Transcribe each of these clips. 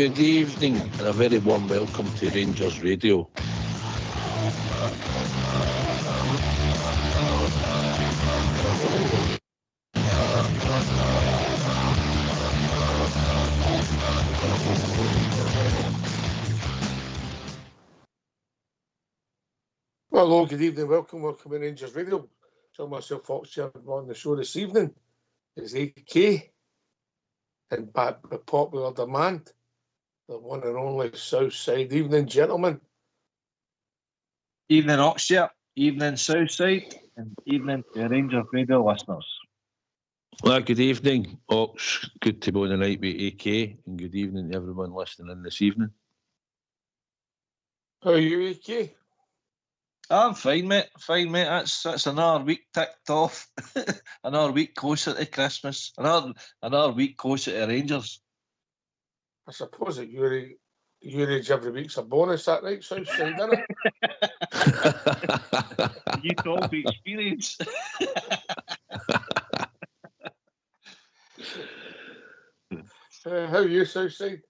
Good evening and a very warm welcome to Rangers Radio. Hello, good evening, welcome to Rangers Radio. So myself, Fox, on the show this evening is AK, and back by popular demand, the one and only Southside. Evening, gentlemen. Evening, Oxshire. Evening, Southside. And evening to Rangers Radio listeners. Well, good evening, Ox. Good to be on the night with AK, and good evening to everyone listening in this evening. How are you, AK? I'm fine, mate. Fine, mate. That's another week ticked off. Another week closer to Christmas. Another week closer to Rangers. I suppose at your age every week's a bonus, that right, Southside, isn't it? You talk the experience. How are you, Southside?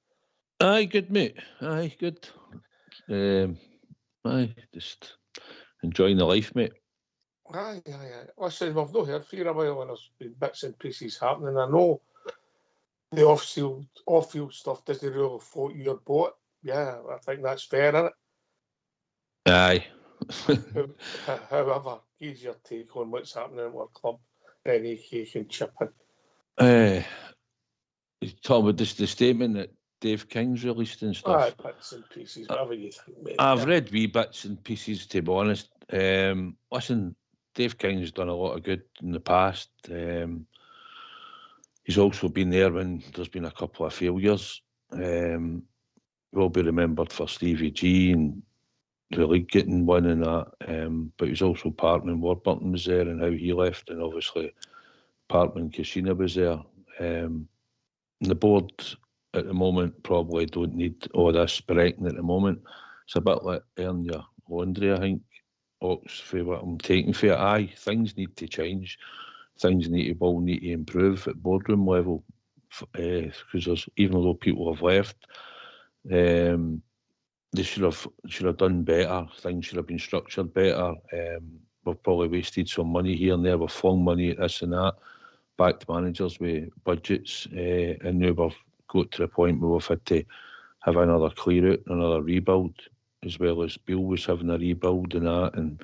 Aye, good, mate. Aye, good. Aye, just enjoying the life, mate. Aye. Listen, we've not heard for you a while, and there's been bits and pieces happening. I know the off-field stuff doesn't really float your boat. Yeah, I think that's fair, isn't it? Aye. However, here's your take on what's happening at our club. Any AK can chip in. You talk about the statement that Dave King's released and stuff. Aye, bits and pieces, whatever you think, mate. I've read wee bits and pieces, to be honest. Listen, Dave King's done a lot of good in the past. He's also been there when there's been a couple of failures. Will be remembered for Stevie G and the league getting one and that. But he's also part when Warburton was there and how he left, and obviously part when Cassina was there. The board at the moment probably don't need all this breaking at the moment. It's a bit like earn your laundry, I think. Ox, for what I'm taking for it. Aye, things need to change. Things need to improve at boardroom level. Because there's, even though people have left, they should have done better. Things should have been structured better. We've probably wasted some money here and there. We've flung money at this and that, back to managers with budgets, and now we've got to the point where we've had to have another clear out, another rebuild, as well as Bill was having a rebuild and that, and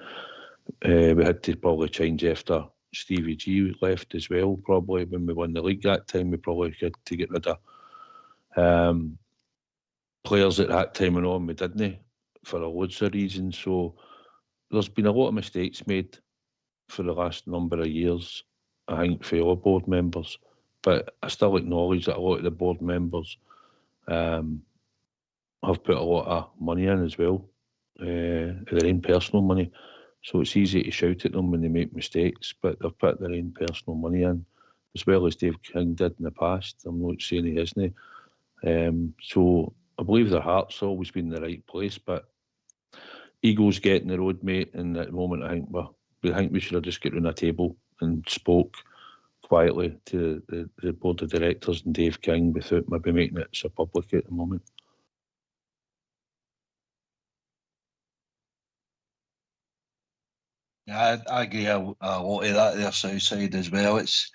we had to probably change after Stevie G left as well. Probably when we won the league that time, we probably had to get rid of players at that time and on. We didn't, for loads of reasons. So there's been a lot of mistakes made for the last number of years, I think, for all board members. But I still acknowledge that a lot of the board members have put a lot of money in as well, their own personal money. So it's easy to shout at them when they make mistakes, but they've put their own personal money in, as well as Dave King did in the past. I'm not saying he isn't. So I believe their heart's always been in the right place, but egos get in the road, mate. And at the moment, I think we should have just got around a table and spoke quietly to the board of directors and Dave King without maybe making it so public at the moment. Yeah, I agree a lot of that there, Southside, as well. It's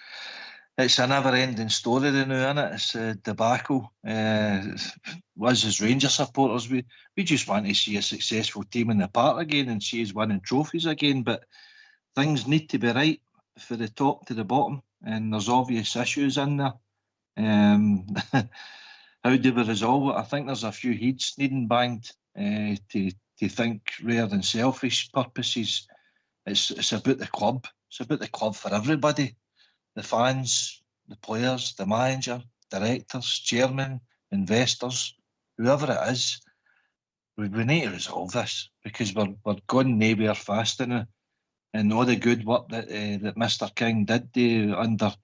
a never-ending story now, isn't it? It's a debacle. Us as Rangers supporters, we just want to see a successful team in the park again and see us winning trophies again, but things need to be right for the top to the bottom, and there's obvious issues in there. How do we resolve it? I think there's a few heads needing banged to think rather than selfish purposes. It's about the club. It's about the club for everybody. The fans, the players, the manager, directors, chairman, investors, whoever it is. We need to resolve this because we're going nowhere fast enough. And all the good work that Mr. King did do under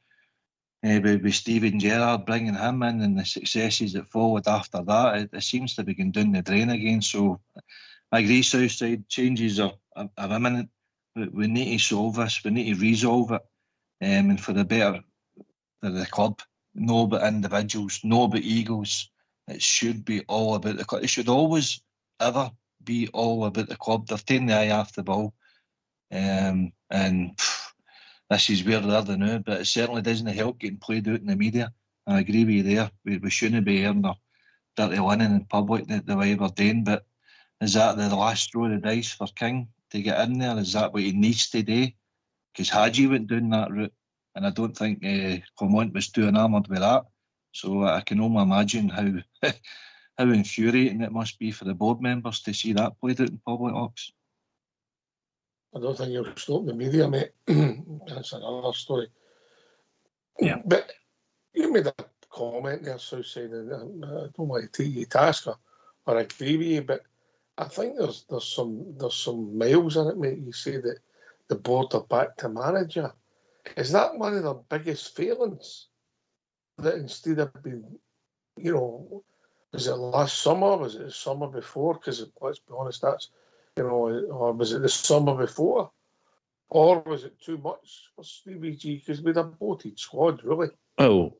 with Steven Gerrard, bringing him in, and the successes that followed after that, it seems to be going down the drain again. So I agree, Southside, changes are imminent. We need to solve this. We need to resolve it, and for the better for the club. No but individuals, no but egos, it should be all about the club. It should always, ever be all about the club. They've taken the eye off the ball. And this is where they're now, but it certainly doesn't help getting played out in the media. I agree with you there. We shouldn't be airing our dirty linen in public the way we're doing, but is that the last throw of the dice for King to get in there? Is that what he needs to do? Because Hadji went down that route, and I don't think Clement was too enamoured with that. So I can only imagine how how infuriating it must be for the board members to see that played out in public, Ox. I don't think you'll stop the media, mate. That's another story. Yeah. But you made a comment there, South Side, and I don't want to take you to task or agree with you, but I think there's some miles in it, mate. You say that the board are back to manager. Is that one of their biggest failings? That instead of being, was it last summer? Was it the summer before? Because let's be honest, that's, or was it the summer before? Or was it too much for Stevie G? Because we'd a bloated squad, really. Oh,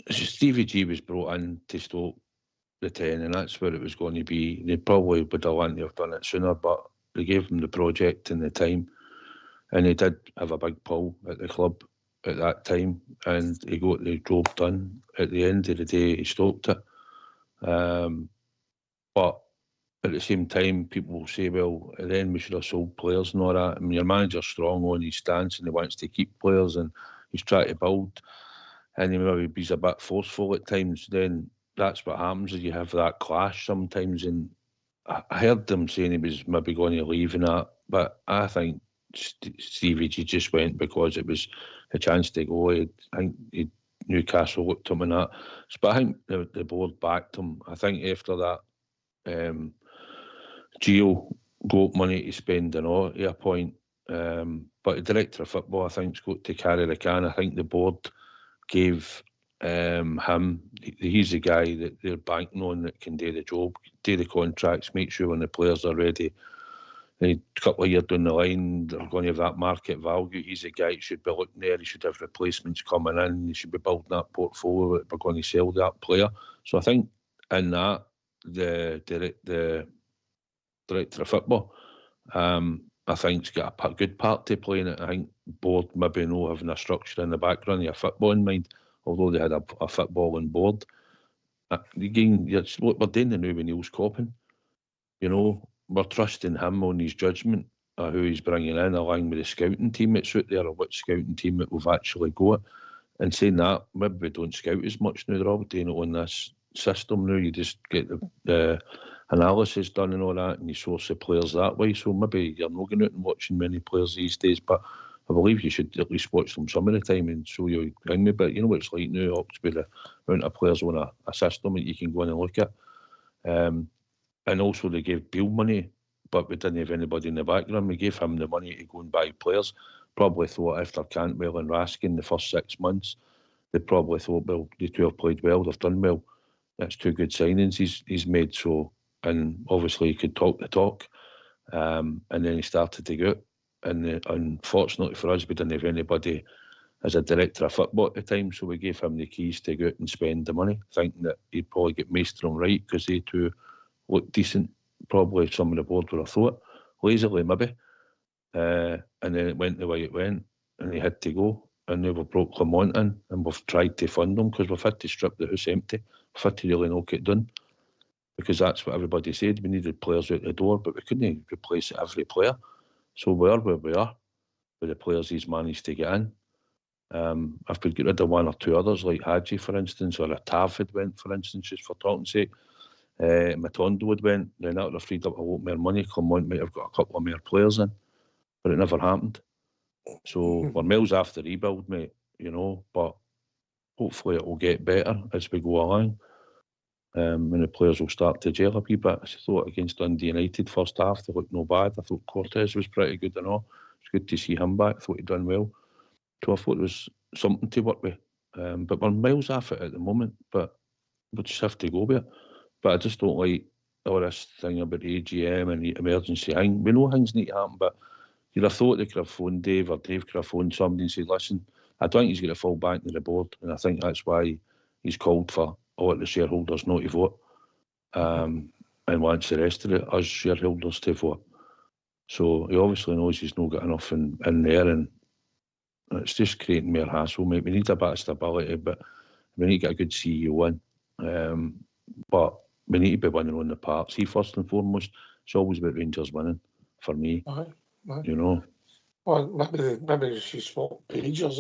Stevie G was brought in to stop the 10, and that's where it was going to be. They probably would have wanted to have done it sooner, but they gave him the project and the time, and he did have a big pull at the club at that time, and he got the job done. At the end of the day, he stopped it. But at the same time, people will say, well, then we should have sold players and all that. I mean, your manager's strong on his stance and he wants to keep players and he's trying to build, and he maybe he's a bit forceful at times. Then that's what happens, is you have that clash sometimes. And I heard them saying he was maybe going to leave and that, but I think Stevie G just went because it was a chance to go. I think Newcastle looked him and that. But I think the board backed him. I think after that, Gio got money to spend and all at a point. But the director of football, I think, has got to carry the can. I think the board gave him, he's the guy that they're banking on that can do the job, do the contracts, make sure when the players are ready, a couple of years down the line, they're going to have that market value. He's the guy that should be looking there. He should have replacements coming in. He should be building that portfolio that we're going to sell that player. So I think in that, the director of football, I think he's got a good part to play in it. I think board maybe no having a structure in the background, a football in mind, although they had a footballing board. Again, what we're doing now with Neil's Coppin, we're trusting him on his judgment of who he's bringing in, along with the scouting team that's out there, or what scouting team that we've actually got. And saying that, maybe we don't scout as much now. They're all doing it on this system now. You just get the analysis done and all that, and you source the players that way. So maybe you're not going out and watching many players these days, but I believe you should at least watch them some of the time and show you bring me. But you know what it's like now, with the amount of players on a system that you can go in and look at. And also they gave Beale money, but we didn't have anybody in the background. We gave him the money to go and buy players. Probably thought after Cantwell and Raskin the first 6 months, they probably thought, well, the two have played well, they've done well. That's two good signings he's made. So, and obviously he could talk the talk. And then he started to go out. And unfortunately for us, we didn't have anybody as a director of football at the time, so we gave him the keys to go out and spend the money, thinking that he'd probably get Maestrom right because they two looked decent. Probably some of the board would have thought, lazily maybe. And then it went the way it went, and he had to go. And now we've brought Clement in, and we've tried to fund him because we've had to strip the house empty. We've had to really knock it down because that's what everybody said. We needed players out the door, but we couldn't replace every player. So we are where we are with the players he's managed to get in. If we get rid of one or two others, like Hadji, for instance, or a Tav had went, for instance, just for talking's sake, Matondo had went, then that would have freed up a lot more money. Clement might have got a couple of more players in, but it never happened. So we're miles after rebuild, mate, but hopefully it will get better as we go along. And the players will start to gel a wee bit. I thought against Dundee United first half, they looked no bad. I thought Cortez was pretty good and all. It's good to see him back. I thought he'd done well. So I thought there was something to work with. But we're miles off it at the moment, but we'll just have to go with it. But I just don't like all this thing about the AGM and the emergency thing. We know things need to happen, but you'd have thought they could have phoned Dave, or Dave could have phoned somebody and said, listen, I don't think he's going to fall back to the board. And I think that's why he's called for I want the shareholders not to vote, and wants the rest of us shareholders to vote. So he obviously knows he's not got enough in there, and it's just creating more hassle, mate. We need a bit of stability, but we need to get a good CEO in. But we need to be winning on the park. See, first and foremost, it's always about Rangers winning for me. Aye. You know. Well, maybe she swap pages,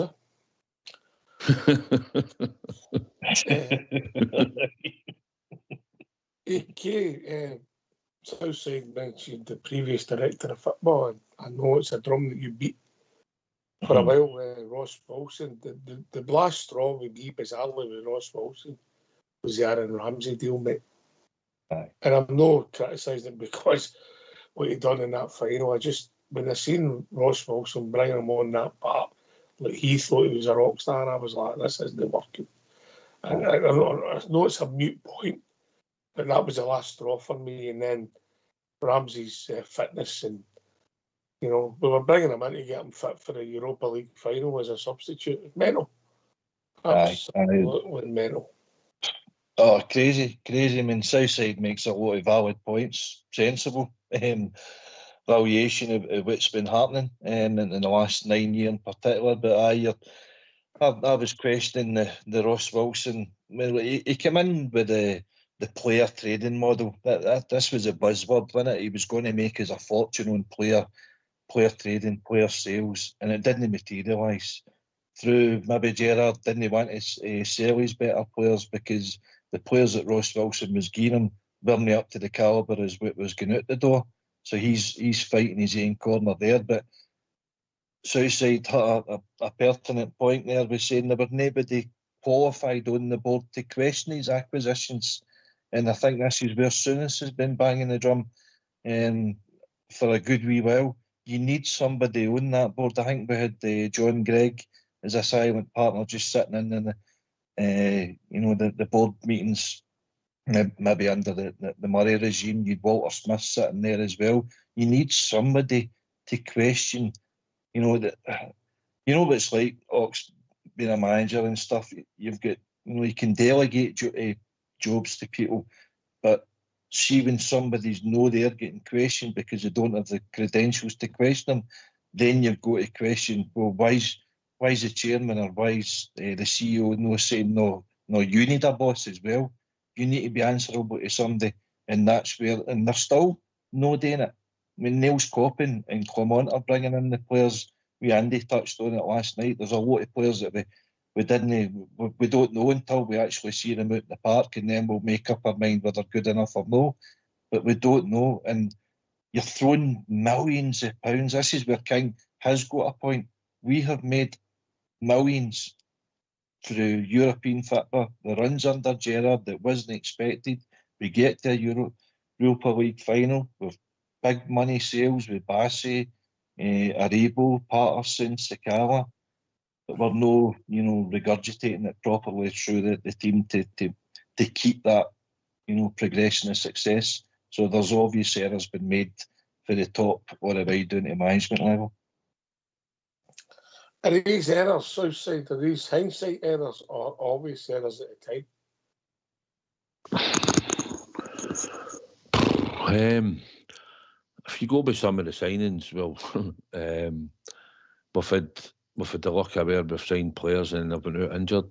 AK, Southside mentioned the previous director of football, and I know it's a drum that you beat for a while, Ross Wilson. The last straw with Guy Bizarrely with Ross Wilson was the Aaron Ramsey deal, mate. Aye. And I'm not criticising because what he done in that final. I just, when I seen Ross Wilson bring him on that part, like he thought he was a rock star, and I was like, this isn't working. And I know it's a mute point, but that was the last straw for me. And then Ramsey's fitness, and we were bringing him in to get him fit for the Europa League final as a substitute. It's mental. Absolutely mental. Oh, crazy. I mean, Southside makes a lot of valid points, sensible valuation of what's been happening in the last 9 years in particular. But I was questioning the Ross Wilson. Well, he came in with the player trading model. This was a buzzword, wasn't it? He was going to make us a fortune on player trading, player sales, and it didn't materialise. Through maybe Gerrard didn't want to sell his better players because the players that Ross Wilson was giving him weren't up to the calibre as what was going out the door. So he's fighting his own corner there. But Southside had a pertinent point there with saying there was nobody qualified on the board to question his acquisitions. And I think this is where Souness has been banging the drum for a good wee while. You need somebody on that board. I think we had John Gregg as a silent partner just sitting in the board meetings, maybe under the Murray regime. You'd Walter Smith sitting there as well. You need somebody to question, what it's like, Ox being a manager and stuff. You've got, you can delegate jobs to people, but see when somebody's there getting questioned because they don't have the credentials to question them, then you've got to question, well, why is the chairman or why is the CEO saying no, you need a boss as well. You need to be answerable to somebody, and that's where, and they're still not doing it. I mean, Niels Coppin and Clement are bringing in the players. Andy touched on it last night. There's a lot of players that we don't know until we actually see them out in the park, and then we'll make up our mind whether they're good enough or no. But we don't know, and you're throwing millions of pounds. This is where King has got a point. We have made millions through European football. The runs under Gerrard that wasn't expected. We get to a Europa League final with big money sales with Bassi, Aribo, Patterson, Sakala. But we're no, regurgitating it properly through the team to keep that, progression of success. So there's obvious errors been made for the top or the right down to management level. Are these errors, Southside, are these hindsight errors or obvious errors at the time? If you go by some of the signings, well, we've had the luck of where we've signed players and they've been out injured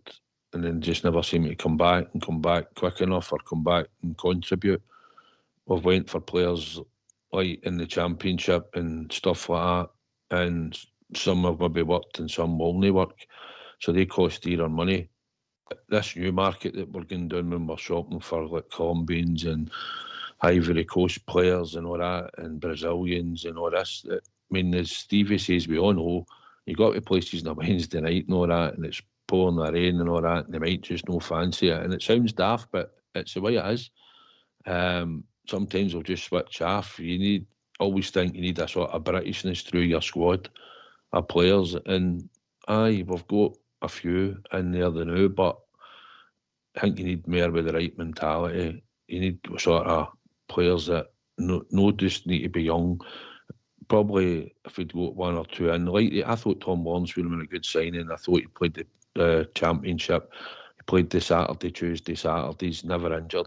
and then just never seem to come back quick enough or come back and contribute. We've went for players like in the Championship and stuff like that, and some have maybe worked and some will not work, so they cost dearer money. This new market that we're going down when we're shopping for like Colombians and Ivory Coast players and all that, and Brazilians and all this. I mean, as Stevie says, we all know you got to places on a Wednesday night and all that, and it's pouring the rain and all that, and they might just no fancy it. And it sounds daft, but it's the way it is. Sometimes we'll just switch off. Always think you need a sort of Britishness through your squad of players, and we've got a few in there now, but I think you need more with the right mentality. You need sort of players that no just need to be young. Probably if we'd got one or two in, like I thought Tom Lawrence would have been a good signing. I thought he played the Championship. He played the Saturday, Tuesday, Saturdays, never injured.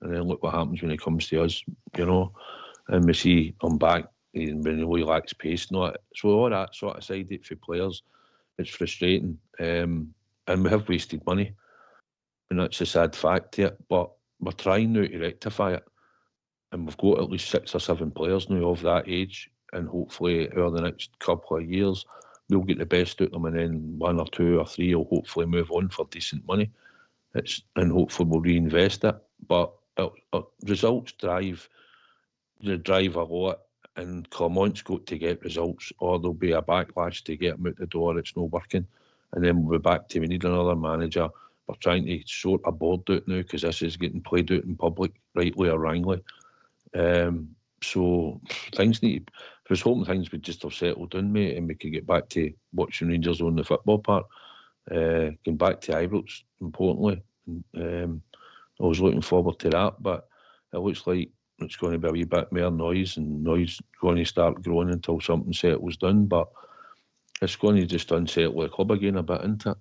And then look what happens when he comes to us, you know. And we see him back, when he lacks pace and all that. So all that sort of side it for players, it's frustrating. And we have wasted money. And that's a sad fact here. But we're trying now to rectify it. And we've got at least 6 or 7 players now of that age. And hopefully over the next couple of years, we'll get the best out of them. And then 1 or 2 or 3 will hopefully move on for decent money. And hopefully we'll reinvest it. But results drive a lot, and Clement's got to get results, or there'll be a backlash to get him out the door. It's not working, and then we'll be back to we need another manager. We're trying to sort a board out now because this is getting played out in public, rightly or wrongly. So things need. I was hoping things would just have settled down, mate, and we could get back to watching Rangers on the football part. Going back to Ibrox, importantly. I was looking forward to that, but it looks like it's going to be a wee bit more noise, and noise going to start growing until something settles down. But it's going to just unsettle the club again a bit, isn't it?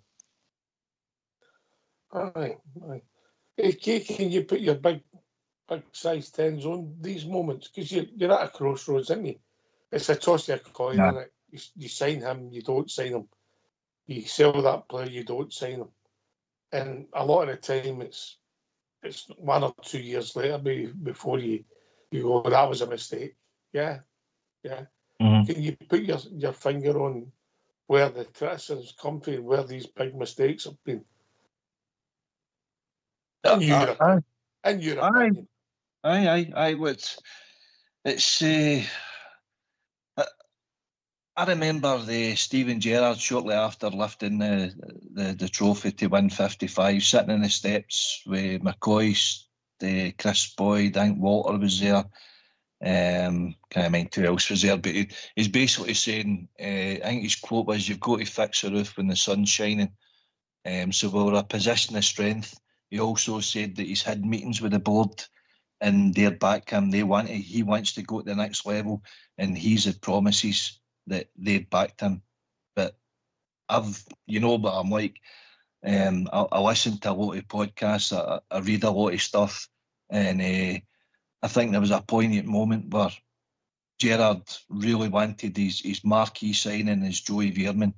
Aye. Hey, Kay, can you put your big size 10s on these moments? Because you're at a crossroads, aren't you? It's a toss of a coin, isn't it? You sign him, you don't sign him. You sell that player, you don't sign him. And a lot of the time, it's 1 or 2 years later before you go, that was a mistake. Yeah. Mm-hmm. Can you put your finger on where the criticisms come from, where these big mistakes have been? In your opinion. Aye. I remember Steven Gerrard shortly after lifting the trophy to win 55, sitting in the steps with McCoy, Chris Boyd, I think Walter was there. Can't mind who else was there, but he's basically saying, I think his quote was, "You've got to fix the roof when the sun's shining." So we were a position of strength. He also said that he's had meetings with the board, and they're back him. He wants to go to the next level, and he's had promises that they'd backed him. But but I'm like, I listen to a lot of podcasts, I read a lot of stuff, and I think there was a poignant moment where Gerrard really wanted his marquee signing as Joey Veerman,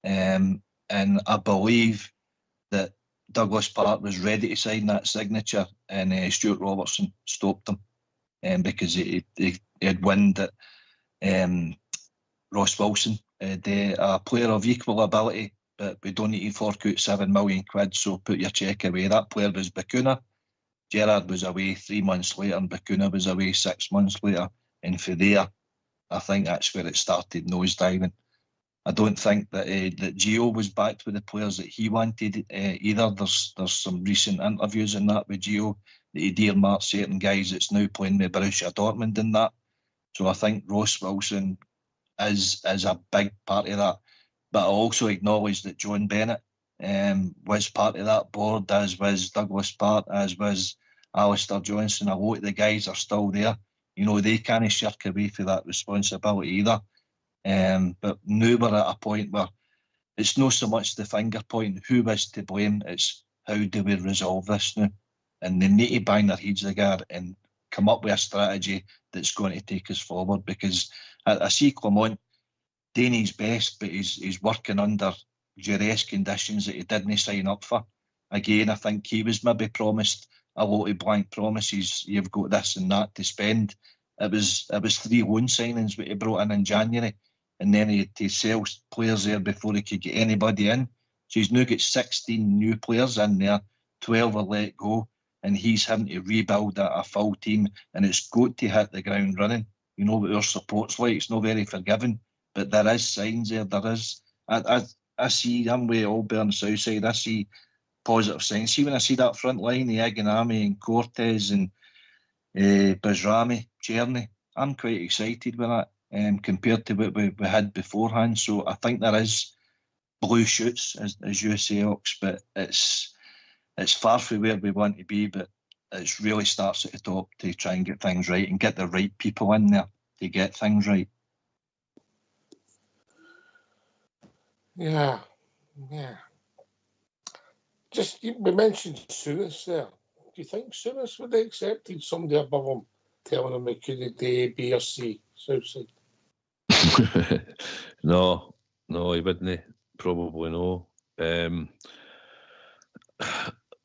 and I believe that Douglas Park was ready to sign that signature, and Stuart Robertson stopped him because he had wind that Ross Wilson, a player of equal ability, but we don't need to fork out £7 million, so put your cheque away. That player was Bacuna. Gerrard was away 3 months later, and Bacuna was away 6 months later. And for there, I think that's where it started nosediving. I don't think that Gio was backed with the players that he wanted either. There's some recent interviews in that with Gio that he earmarked certain guys that's now playing with Borussia Dortmund in that. So I think Ross Wilson is a big part of that. But I also acknowledge that John Bennett was part of that board, as was Douglas Park, as was Alistair Johnson. A lot of the guys are still there. They can't shirk away for that responsibility either. But now we're at a point where it's not so much the finger point, who is to blame, it's how do we resolve this now? And they need to bang their heads together and come up with a strategy that's going to take us forward, because I see Clement doing his best, but he's working under duress conditions that he didn't sign up for. Again, I think he was maybe promised a lot of blank promises. You've got this and that to spend. It was 3 loan signings that he brought in January, and then he had to sell players there before he could get anybody in. So he's now got 16 new players in there, 12 are let go, and he's having to rebuild a full team, and it's got to hit the ground running. You know what our support's like, it's not very forgiving, but there is signs there. There is. I see, I'm way all on the south side, I see positive signs. See, when I see that front line, the Aganami and Cortez and Bajrami, Cherny, I'm quite excited with that compared to what we had beforehand. So I think there is blue shoots, as you say, Ox, but it's far from where we want to be, but it really starts at the top to try and get things right and get the right people in there to get things right. Yeah. we mentioned Souness there. Do you think Souness would have accepted somebody above him telling him he couldn't do A, B or C, Southside? No, he wouldn't. Probably no.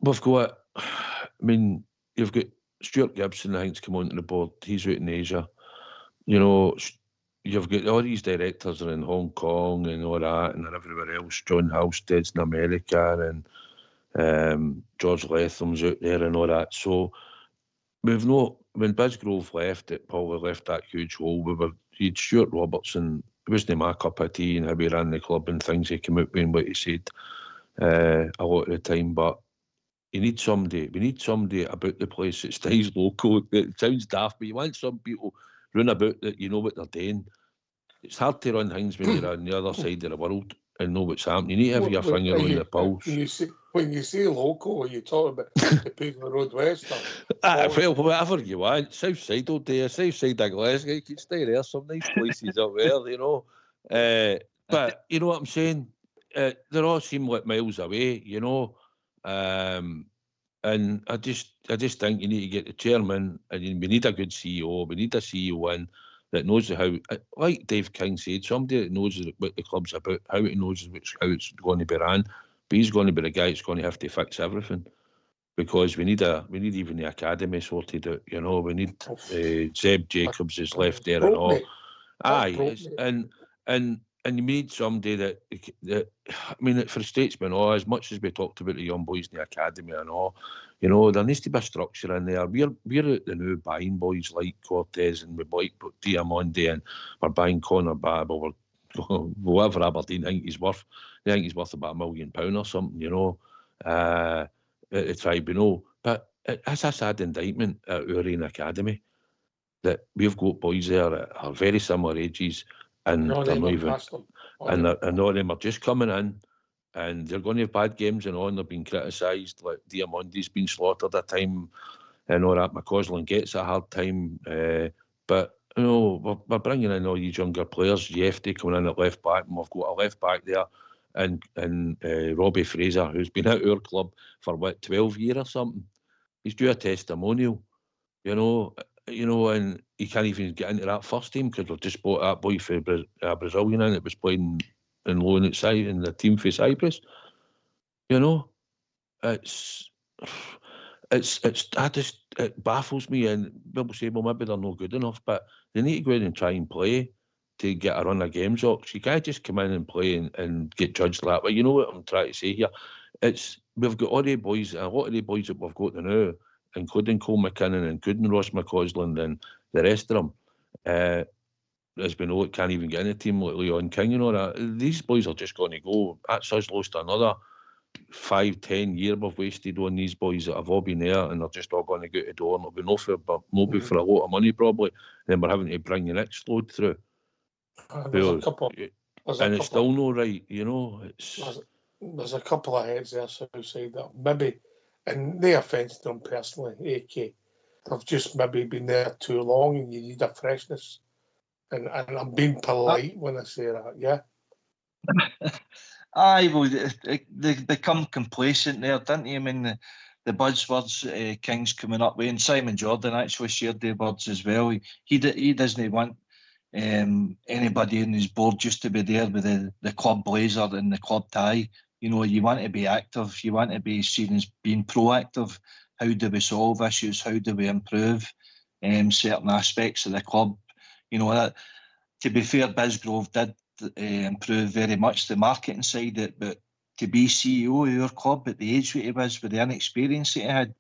We've got, I mean, you've got Stuart Gibson, I think's come onto the board. He's out in Asia. You know, you've got all these directors are in Hong Kong and all that, and they're everywhere else. John Halstead's in America, and George Letham's out there and all that. So we've no. When Bisgrove left, it probably left that huge hole. You'd Stuart Robertson. It wasn't my cup of tea and how he ran the club and things he came out with and what he said a lot of the time. But we need somebody about the place that stays local. It sounds daft, but you want some people run about that you know what they're doing. It's hard to run things when you're on the other side of the world and know what's happening. You need to have your finger on the pulse. When you say local, are you talking about the people on the Road West? Well, whatever you want. South side all day, south side of Glasgow, you can stay there. Some nice places up there, you know. But you know what I'm saying? They all seem like miles away, you know. And I just think you need to get the chairman, and we need a good CEO. We need a CEO in that knows how, like Dave King said, somebody that knows what the club's about, how it knows how it's going to be ran. But he's going to be the guy that's going to have to fix everything, because we need even the academy sorted out. You know, we need Zeb Jacobs is left there and all. And you need somebody that I mean, for statesmen, as much as we talked about the young boys in the academy and all, you know, there needs to be a structure in there. We're at the new buying boys like Cortez, and we like Diamondi, and we're buying Connor Babb, or whatever Aberdeen think he's worth. They think he's worth about £1 million or something, you know, at the tribunal. But it's a sad indictment at our own academy that we've got boys there that are very similar ages, and they're not even, and all of them are just coming in, and they're going to have bad games and all, and they're being criticised. Like Diamondi's been slaughtered a time and all that. McCausland gets a hard time, but you know, we're bringing in all these younger players. Jefty coming in at left back, and we've got a left back there, and Robbie Fraser, who's been at our club for 12 years or something. He's due a testimonial, you know, and he can't even get into that first team because we've just bought that boy for Brazilian, and it was playing in loan outside in the team for Cyprus. You know, it baffles me, and people say, well, maybe they're not good enough, but they need to go in and try and play to get a run of games. You can't just come in and play and get judged that way. You know what I'm trying to say here? We've got all the boys, a lot of the boys that we've got now, including Cole McKinnon, including Ross McCausland and the rest of them, as we know, it can't even get in a team like Leon King and all that. These boys are just going to go. That's us lost another 5-10 years we've wasted on these boys that have all been there, and they're just all going to go to the door, and it'll be maybe for a lot of money probably. Then we're having to bring the next load through. It's still no right, you know. There's a couple of heads there, Southside, that maybe, and no offence to them personally, AK, they've just maybe been there too long, and you need a freshness. And I'm being polite when I say that, yeah. Aye, well, they become complacent there, didn't they? I mean, the buzzwords, King's coming up with, and Simon Jordan actually shared the words as well. He doesn't want anybody in his board just to be there with the club blazer and the club tie. You know, you want to be active. You want to be seen as being proactive. How do we solve issues? How do we improve certain aspects of the club? You know, that, to be fair, Bisgrove did improve very much the marketing side of it, but to be CEO of our club at the age that he was, with the inexperience that he had,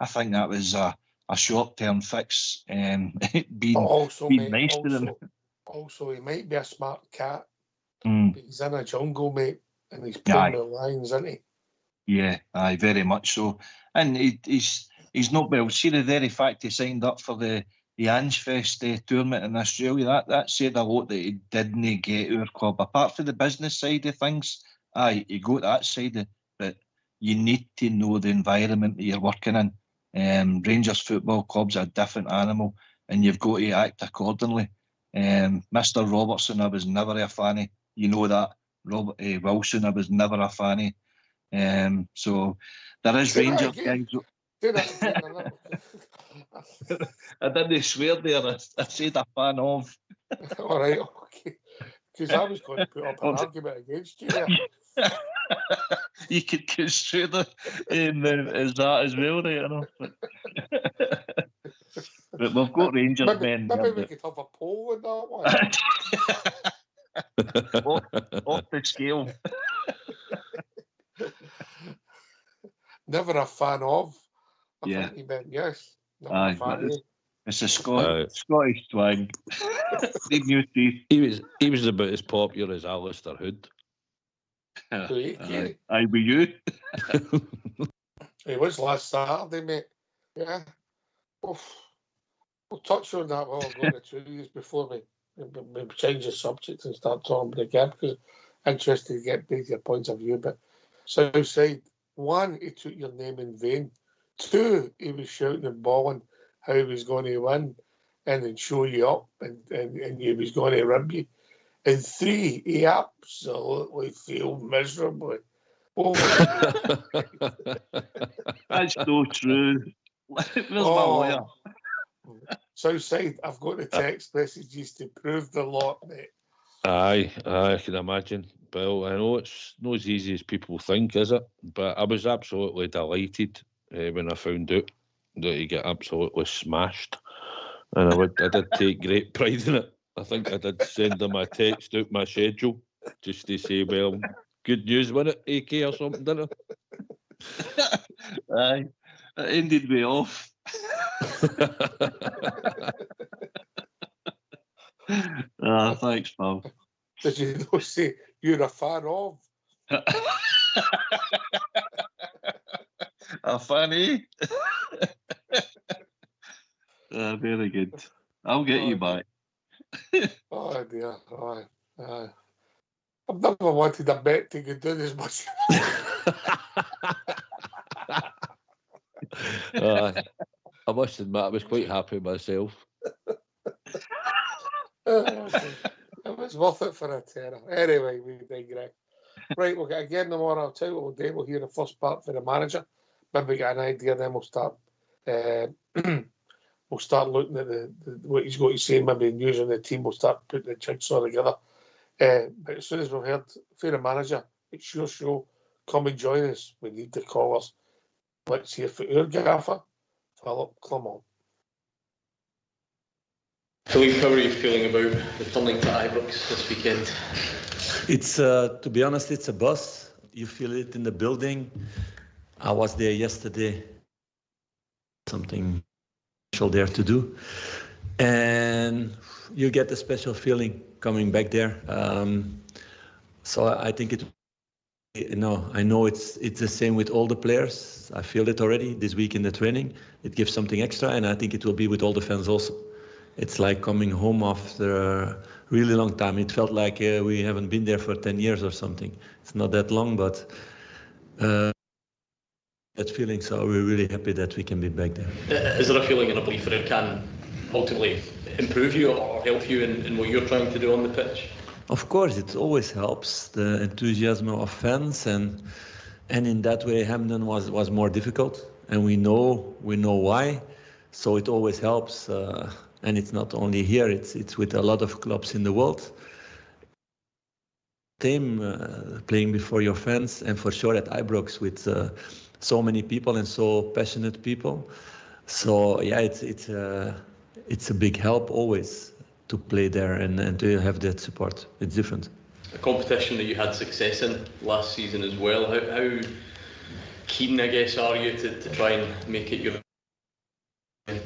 I think that was a short-term fix. Being nice to them. Also, he might be a smart cat, but he's in a jungle, mate, and he's playing the lines, isn't he? Yeah, aye, very much so. And he's not, well, see the very fact he signed up for the Ange tournament in Australia, that said a lot that he didn't get our club. Apart from the business side of things, aye, you got that side of it, but you need to know the environment that you're working in. Rangers Football Club's a different animal, and you've got to act accordingly. Mr. Robertson, I was never a fan of. You know that. Wilson, I was never a fan of. So there is Rangers guys. I didn't swear there. I said a fan of. All right, okay. Because I was going to put up an argument against you there. You could construe the as that as well, right? I know. But we've got Rangers men. Maybe we could have a poll with that one. off the scale. Never a fan of. I Yeah. think he meant yes. It's a Scottish twang. Big new teeth. He was about as popular as Alistair Hood. I with you. He was last Saturday, mate. Yeah. We'll touch on that while I'm going to 2 years before we change the subject and start talking about it again, because I'm interested to get both your points of view. But Southside, 1, he took your name in vain. 2, he was shouting and bawling how he was going to win and then show you up and he was going to rib you. And 3, he absolutely failed miserably. That's so true. Where's my lawyer? Southside, I've got the text messages to prove the lot, mate. Aye, I can imagine. Well, I know it's not as easy as people think, is it? But I was absolutely delighted when I found out that he got absolutely smashed. And I did take great pride in it. I think I did send him a text out my schedule just to say, well, good news, wasn't it, AK or something, didn't it? Aye, it ended me off. Thanks, pal. Did you not say you're a fan of? A fan, eh? Very good. I'll get you back. Oh dear. I've never wanted a bet to go down as much. I must admit, I was quite happy myself. It was worth it for a tenner. Anyway, we digress. Right, we'll get again tomorrow. I'll tell you what we'll do. We'll hear the first part for the manager. Maybe get an idea, then we'll start. We'll start looking at what he's got to say. Maybe news on the team. We'll start putting the jigsaw together. But as soon as we've heard for the manager, it's your show. Come and join us. We need the callers. Let's hear for our gaffer, Philip Clement. Philippe, how are you feeling about returning to Ibrox this weekend? It's, to be honest, it's a buzz. You feel it in the building. I was there yesterday. Something special there to do. And you get a special feeling coming back there. So I think I know it's the same with all the players. I feel it already this week in the training. It gives something extra, and I think it will be with all the fans also. It's like coming home after a really long time. It felt like we haven't been there for 10 years or something. It's not that long, but that feeling. So we're really happy that we can be back there. Is there a feeling and a belief that it can ultimately improve you or help you in what you're trying to do on the pitch? Of course, it always helps, the enthusiasm of fans, and in that way Hampden was more difficult, and we know why. So it always helps, and it's not only here; it's with a lot of clubs in the world. Same playing before your fans, and for sure at Ibrox with so many people and so passionate people. So yeah, it's a big help always to play there and to have that support. It's different. A competition that you had success in last season as well. How keen, I guess, are you to try and make it your...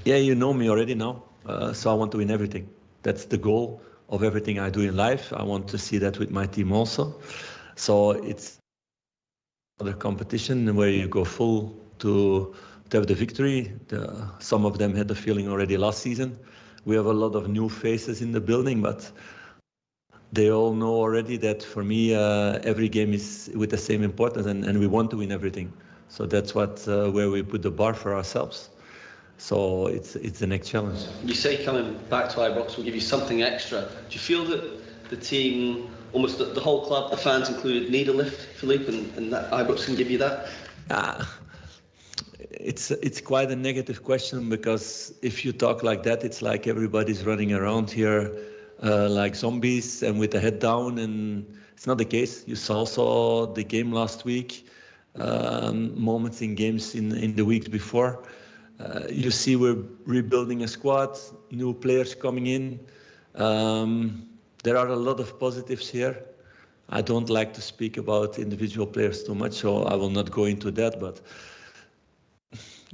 Yeah, you know me already now, so I want to win everything. That's the goal of everything I do in life. I want to see that with my team also. So it's another competition where you go full to have the victory. Some of them had the feeling already last season. We have a lot of new faces in the building, but they all know already that for me, every game is with the same importance, and we want to win everything. So that's where we put the bar for ourselves. So it's the next challenge. You say coming back to Ibrox will give you something extra. Do you feel that the team almost the whole club, the fans included, need a lift, Philippe, and that Ibrox can give you that? It's quite a negative question, because if you talk like that, it's like everybody's running around here like zombies and with the head down, and it's not the case. You saw the game last week, moments in games in the weeks before. You see we're rebuilding a squad, new players coming in. There are a lot of positives here. I don't like to speak about individual players too much, so I will not go into that, but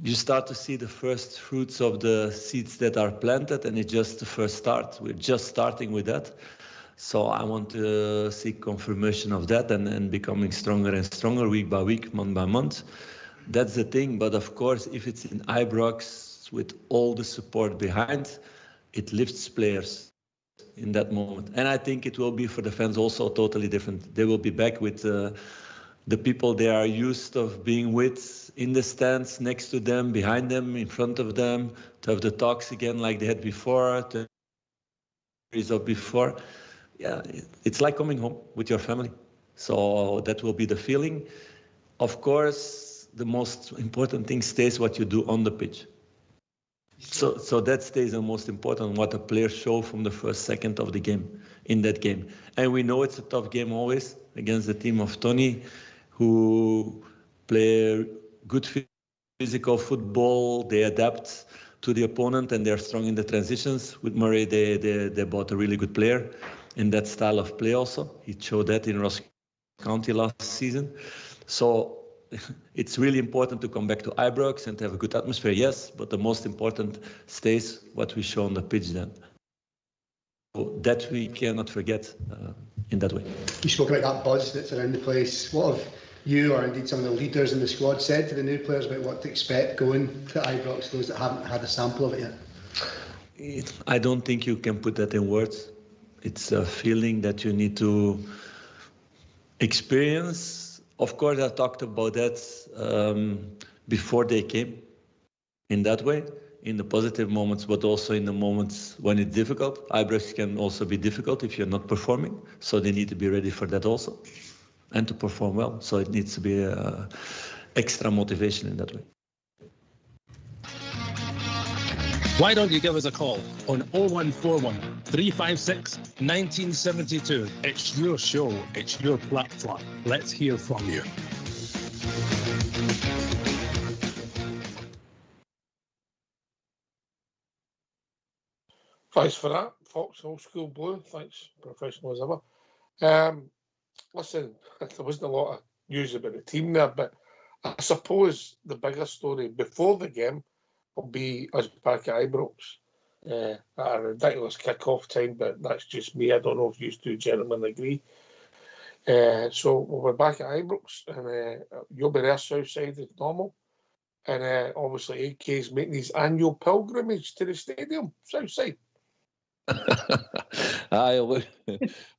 you start to see the first fruits of the seeds that are planted, and it's just the first start. We're just starting with that. So I want to see confirmation of that and becoming stronger and stronger week by week, month by month. That's the thing. But of course, if it's in Ibrox with all the support behind, it lifts players in that moment. And I think it will be for the fans also totally different. They will be back with the people they are used of being with in the stands, next to them, behind them, in front of them, to have the talks again like they had before, to up before. Yeah, it's like coming home with your family. So that will be the feeling. Of course, the most important thing stays what you do on the pitch. So that stays the most important, what the players show from the first second of the game, in that game. And we know it's a tough game always against the team of Tony, who play good physical football. They adapt to the opponent and they're strong in the transitions. With Murray, they bought a really good player in that style of play also. He showed that in Ross County last season. So it's really important to come back to Ibrox and to have a good atmosphere, yes, but the most important stays what we show on the pitch then. So that we cannot forget in that way. You spoke about that buzz that's around the place. What have you, or indeed some of the leaders in the squad, said to the new players about what to expect going to Ibrox, those that haven't had a sample of it yet? I don't think you can put that in words. It's a feeling that you need to experience. Of course, I talked about that before they came, in that way, in the positive moments, but also in the moments when it's difficult. Ibrox can also be difficult if you're not performing, so they need to be ready for that also, and to perform well. So it needs to be extra motivation in that way. Why don't you give us a call on 0141 356 1972. It's your show, it's your platform. Let's hear from you. Thanks for that, Fox Old School Blue. Thanks, professional as ever. Listen, there wasn't a lot of news about the team there, but I suppose the bigger story before the game will be us back at Ibrox at a ridiculous kick-off time, but that's just me. I don't know if you two gentlemen agree. So we'll be back at Ibrox, and you'll be there south side as normal. And obviously AK is making his annual pilgrimage to the stadium, south side. Aye,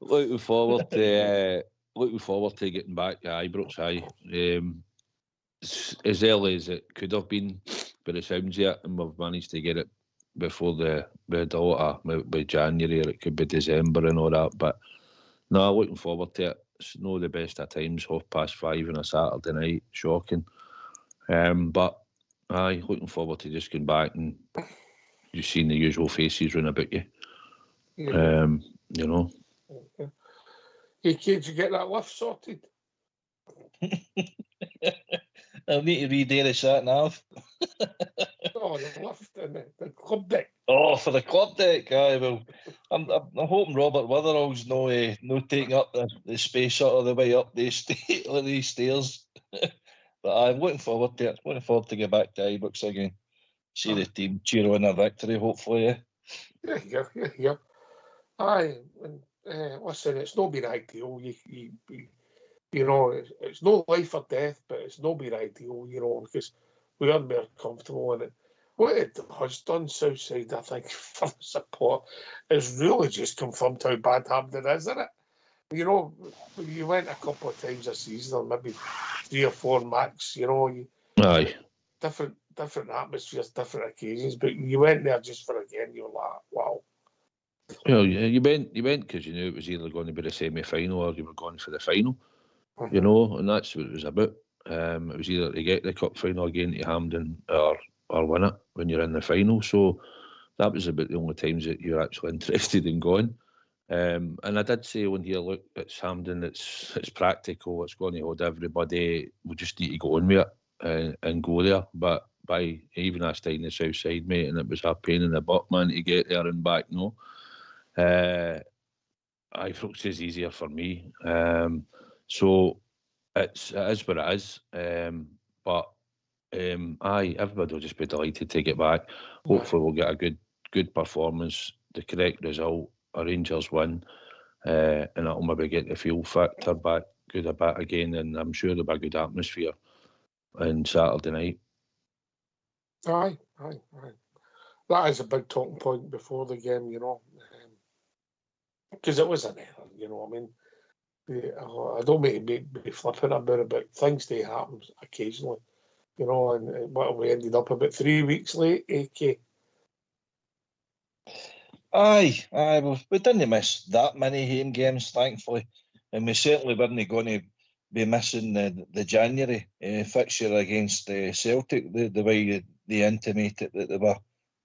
looking forward to getting back to Ibrox. Aye, as early as it could have been, but it sounds yet, and we've managed to get it before by January, or it could be December and all that. But no, looking forward to it. It's not the best of times, 5:30 on a Saturday night, shocking. But aye, looking forward to just getting back and just seeing the usual faces round about you. Yeah. You know. Okay. Hey kids, you get that lift sorted? I'll need to read the sat nav. Oh, the lift and the club deck. Oh, for the club deck, aye. Well, I'm hoping Robert Witherall's no taking up the space all the way up these stairs. But I'm looking forward to it. Looking forward to get back to Ibrox again. See the team cheer on a victory, hopefully. Yeah. Yeah. Aye, and listen, it's not been ideal. You know, it's no life or death, but it's not been ideal, you know, because we are more comfortable in it. What it has done, Southside, I think, for the support, is really just confirmed how bad Hampden is, isn't it? You know, you went a couple of times a season, or maybe 3 or 4 max, you know. Aye. Different atmospheres, different occasions, but you went there just for a game, you were like, wow. You went because you knew it was either going to be the semi-final or you were going for the final, you know, and that's what it was about. It was either to get the cup final again to Hampden or win it when you're in the final. So that was about the only times that you're actually interested in going. And I did say when here, look, it's Hampden, it's practical, it's going to hold everybody. We just need to go on with it and go there. But by even I stayed in the south side, mate, and it was a pain in the butt, man, to get there and back. No, Ibrox is easier for me. So it is what it is. But everybody will just be delighted to get back. Hopefully, we'll get a good performance, the correct result. A Rangers win, and that'll maybe get the feel factor back good a bit again, and I'm sure there'll be a good atmosphere on Saturday night. Aye. That is a big talking point before the game, you know, because it was an error, you know. I mean, I don't mean to be flippant about it, but things do happen occasionally, you know. And what we ended up about 3 weeks late, AK. Aye, we didn't miss that many home games, thankfully, and we certainly weren't going to be missing the January fixture against Celtic the way they intimated that they were.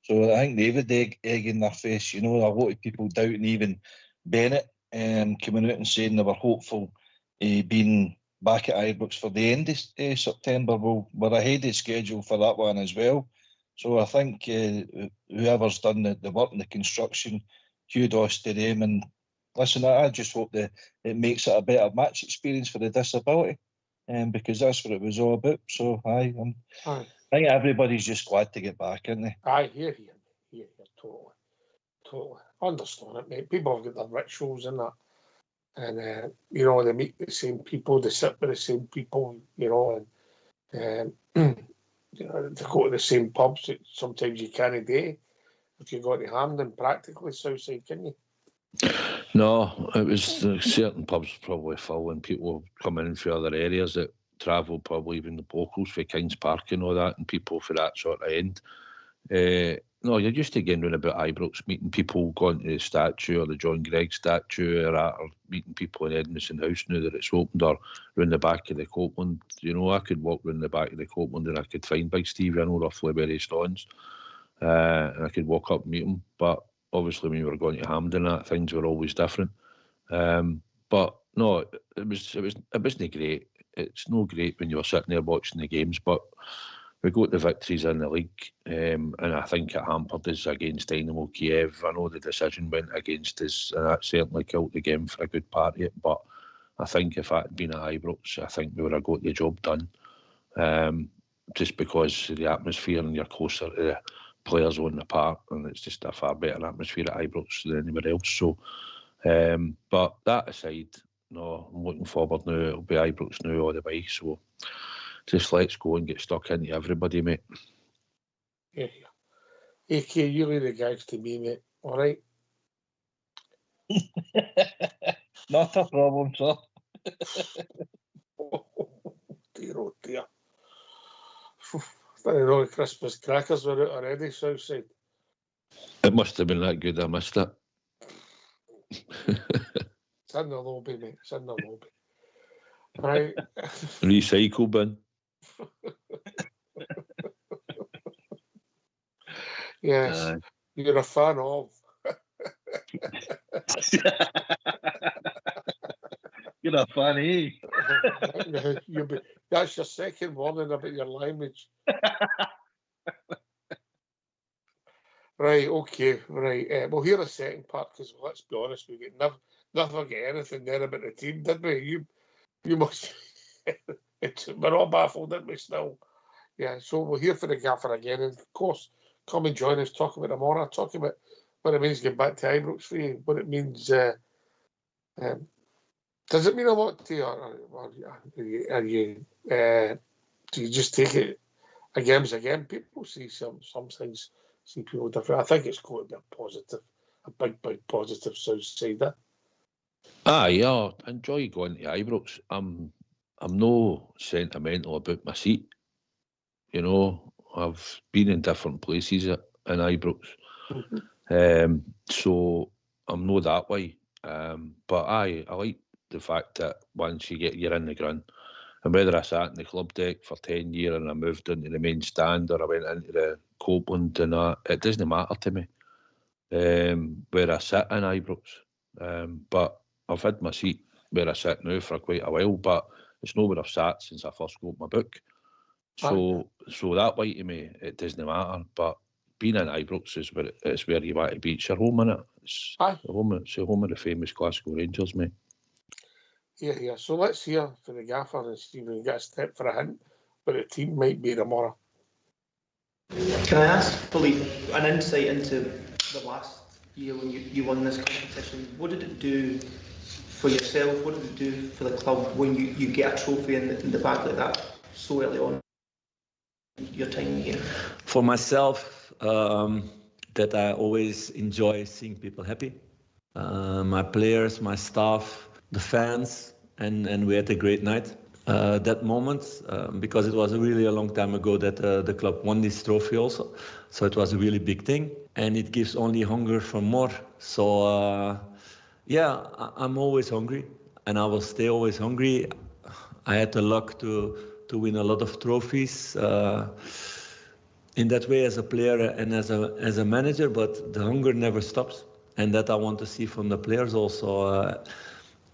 So I think they had egg in their face. You know, a lot of people doubting even Bennett coming out and saying they were hopeful being back at Ibrox for the end of September. Well, we're ahead of schedule for that one as well. So I think whoever's done the work and the construction, kudos to them. And listen, I just hope that it makes it a better match experience for the disability, because that's what it was all about. So I think everybody's just glad to get back, isn't they? Aye, here, totally. Understand it, mate. People have got their rituals and that. And, you know, they meet the same people, they sit with the same people, you know, and you know, to go to the same pubs that sometimes you can't do. If you go to Hampden, practically Southside, can you? No, it was certain pubs probably full and people coming in from other areas that travel, probably even the locals for Kings Park and all that, and people for that sort of end. No, you're used to getting round about Ibrox, meeting people, going to the statue or the John Gregg statue or meeting people in Edmondson House now that it's opened, or round the back of the Copeland. You know, I could walk round the back of the Copeland and I could find Big Stevie. I know roughly where he stands. And I could walk up and meet him. But obviously when you were going to Hampden, things were always different. But no, it wasn't great. It's no great when you were sitting there watching the games, but we got the victories in the league, and I think it hampered us against Dynamo Kiev. I know the decision went against us, and that certainly killed the game for a good part of it. But I think if that had been at Ibrox, I think we would have got the job done. Just because of the atmosphere and you're closer to the players on the park, and it's just a far better atmosphere at Ibrox than anywhere else. So, but that aside, no, I'm looking forward now. It'll be Ibrox now all the way. So, just let's go and get stuck into everybody, mate. Yeah. AK, you leave the guys to me, mate. All right? Not a problem, sir. Oh, dear. I don't know, Christmas crackers were out already, Southside. It must have been that good, I missed it. It's in the lobby, mate. It's in the lobby. Right. Recycle bin. Yes, you're a fan of. You're a fan, eh? That's your second warning about your language. Right, okay, right. We'll hear a second part because let's be honest, we never get anything there about the team, did we? You must. We're all baffled, didn't we? Still, yeah. So we'll hear from the gaffer again, and of course, come and join us. Talk about tomorrow. Talk about what it means to get back to Ibrox for you. What it means. Does it mean a lot to you, or are you? Do you just take it again as again? People see some things. See people different. I think it's going to be a positive, a big positive South side. Yeah, I enjoy going to Ibrox. I'm no sentimental about my seat. You know, I've been in different places in Ibrox. Mm-hmm. So I'm not that way. But I like the fact that once you're in the ground, and whether I sat in the club deck for 10 years and I moved into the main stand or I went into the Copeland and that, it doesn't matter to me where I sit in Ibrox. But I've had my seat where I sit now for quite a while, but it's not where I've sat since I first wrote my book. So that way to me, it doesn't matter. But being in Ibrox is where you want to be. It's your home, innit? It's the home of the famous Glasgow Rangers, mate. Yeah. So let's hear from the gaffer and see if we can get a step for a hint where the team might be tomorrow. Can I ask, Philippe, an insight into the last year when you won this competition? What did it do for yourself? What did it do for the club when you get a trophy in the bag like that so early on in your time here? For myself, that I always enjoy seeing people happy. My players, my staff, the fans, and we had a great night. That moment, because it was really a long time ago that the club won this trophy also. So it was a really big thing, and it gives only hunger for more. So I'm always hungry, and I will stay always hungry. I had the luck to win a lot of trophies in that way as a player and as a manager, but the hunger never stops, and that I want to see from the players also.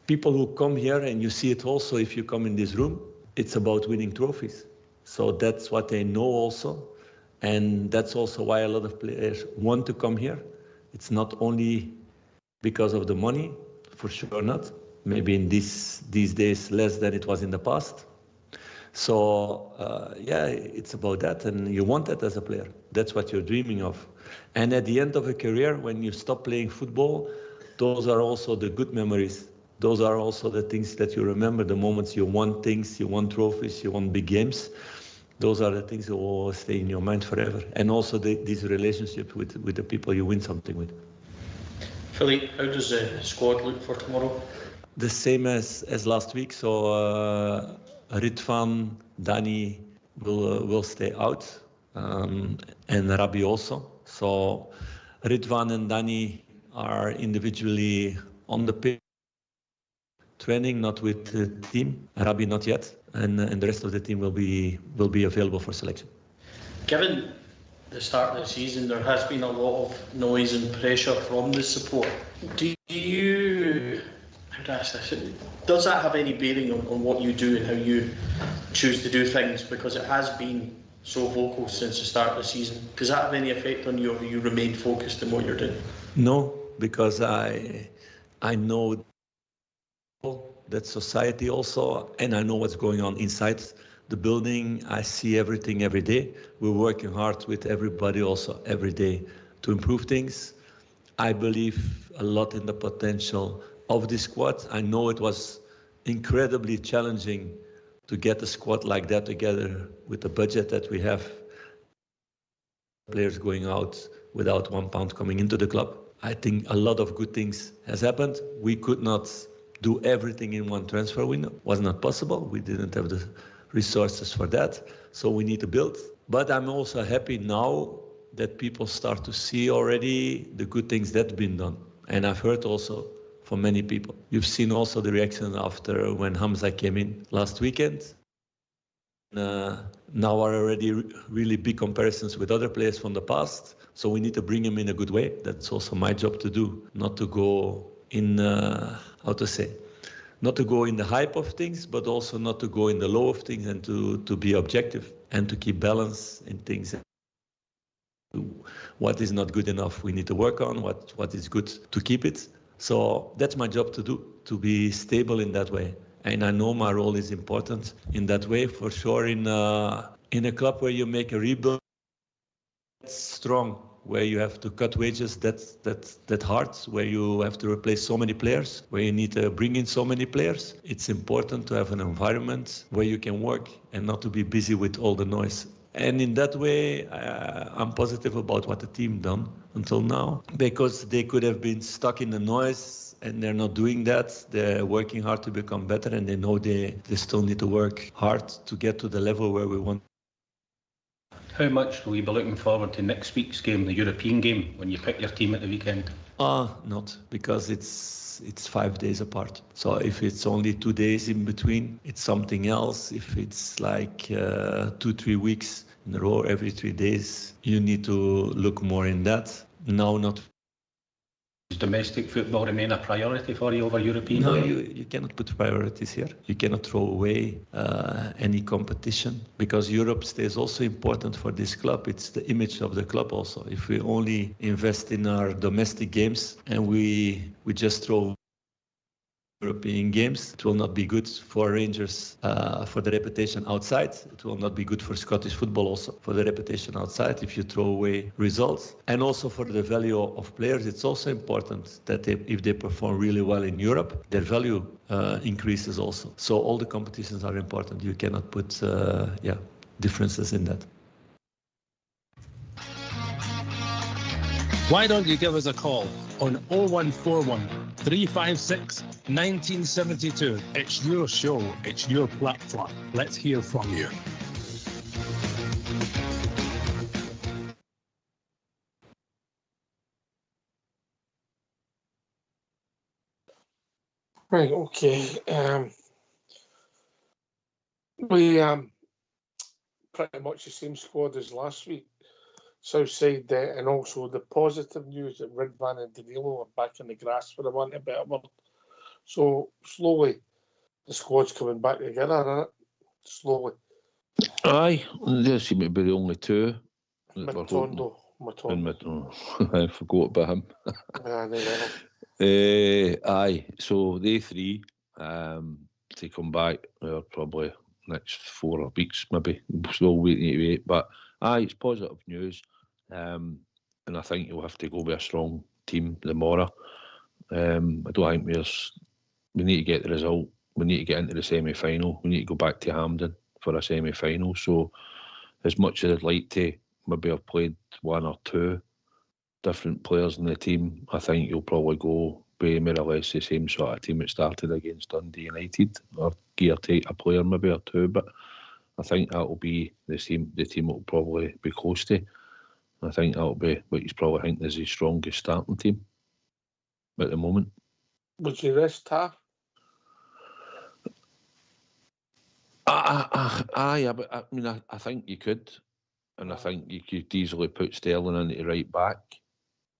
People who come here, and you see it also if you come in this room, it's about winning trophies. So that's what they know also. And that's also why a lot of players want to come here. It's not only because of the money, for sure not. Maybe in these days less than it was in the past. So it's about that, and you want that as a player. That's what you're dreaming of. And at the end of a career, when you stop playing football, those are also the good memories. Those are also the things that you remember, the moments you won things, you won trophies, you won big games. Those are the things that will always stay in your mind forever. And also these relationships with the people you win something with. Philippe, how does the squad look for tomorrow? The same as last week. So Ridvan, Dani will stay out, and Rabi also. So Ridvan and Dani are individually on the pitch, training, not with the team. Rabi not yet, and the rest of the team will be available for selection. Given the start of the season, there has been a lot of noise and pressure from the support. Does that have any bearing on what you do and how you choose to do things? Because it has been so vocal since the start of the season. Does that have any effect on you, or you remain focused on what you're doing? No, because I know that society also, and I know what's going on inside the building. I see everything every day. We're working hard with everybody also every day to improve things. I believe a lot in the potential of this squad. I know it was incredibly challenging to get a squad like that together with the budget that we have. Players going out without £1 coming into the club. I think a lot of good things has happened. We could not do everything in one transfer window. It was not possible. We didn't have the resources for that. So we need to build. But I'm also happy now that people start to see already the good things that have been done. And I've heard also from many people. You've seen also the reaction after when Hamza came in last weekend. Now are already really big comparisons with other players from the past. So we need to bring him in a good way. That's also my job to do, not to go in, not to go in the hype of things, but also not to go in the low of things, and to be objective and to keep balance in things. What is not good enough, we need to work on. What is good, to keep it. So that's my job to do, to be stable in that way. And I know my role is important in that way, for sure. In a club where you make a rebuild, that's strong, where you have to cut wages, that's hard, where you have to replace so many players, where you need to bring in so many players. It's important to have an environment where you can work and not to be busy with all the noise. And in that way, I'm positive about what the team done until now, because they could have been stuck in the noise, and they're not doing that. They're working hard to become better, and they know they still need to work hard to get to the level where we want. How much will you be looking forward to next week's game, the European game, when you pick your team at the weekend? Not, because it's 5 days apart. So if it's only 2 days in between, it's something else. If it's like 2-3 weeks in a row, every 3 days, you need to look more in that. No, not. Does domestic football remain a priority for you over European? No, you cannot put priorities here. You cannot throw away any competition, because Europe stays also important for this club. It's the image of the club also. If we only invest in our domestic games and we just throw European games, it will not be good for Rangers for the reputation outside. It will not be good for Scottish football also for the reputation outside if you throw away results. And also for the value of players, it's also important that if they perform really well in Europe, their value increases also. So all the competitions are important. You cannot put differences in that. Why don't you give us a call on 0141 356 1972. It's your show, it's your platform. Let's hear from you. Right, okay. We pretty much the same squad as last week. Southside, and also the positive news that Ridvan and Danilo are back in the grass, for the want of a better word. So slowly, the squad's coming back together, isn't it? Slowly. Aye, there seem to be the only two. Matondo. I forgot about him. Aye, so they three to come back probably next 4 weeks, maybe. We're still waiting to wait, but aye, it's positive news. And I think you'll have to go with a strong team tomorrow. I don't think we need to get the result. We need to get into the semi-final. We need to go back to Hampden for a semi-final. So as much as I'd like to maybe have played 1 or 2 different players in the team, I think you'll probably go be more or less the same sort of team that started against Dundee United, or gear take a player maybe or 2, but I think that will be the team will probably be close to. I think that will be what he's probably think is his strongest starting team at the moment. Would you rest Taff? Aye, but I mean, I think you could, and I think you could easily put Sterling into right back,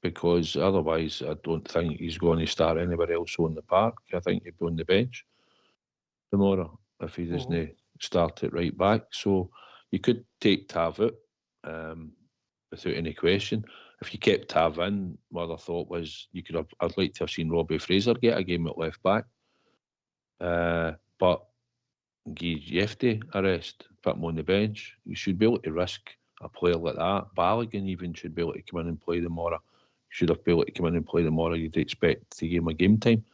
because otherwise I don't think he's going to start anywhere else on the park. I think he'd be on the bench tomorrow if he doesn't start at right back. So you could take Tav out without any question. If you kept Tav in, my other thought was I'd like to have seen Robbie Fraser get a game at left back, but you have to arrest, put him on the bench. You should be able to risk a player like that. Balogun even should be able to come in and play tomorrow. Should have been able to come in and play tomorrow. You'd expect to give him a game time.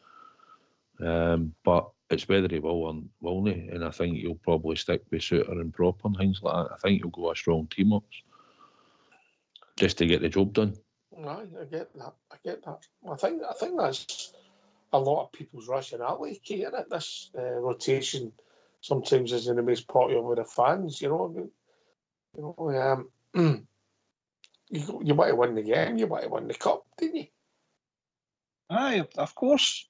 But it's whether he will or won't, and I think you'll probably stick with Suter and Proper and things like that. I think you'll go a strong team up just to get the job done. Right, I get that. I think that's a lot of people's rationality, Kate, at this rotation. Sometimes isn't the most popular with the fans, you know. You want to win the game, you want to win the cup, didn't you? Aye, of course,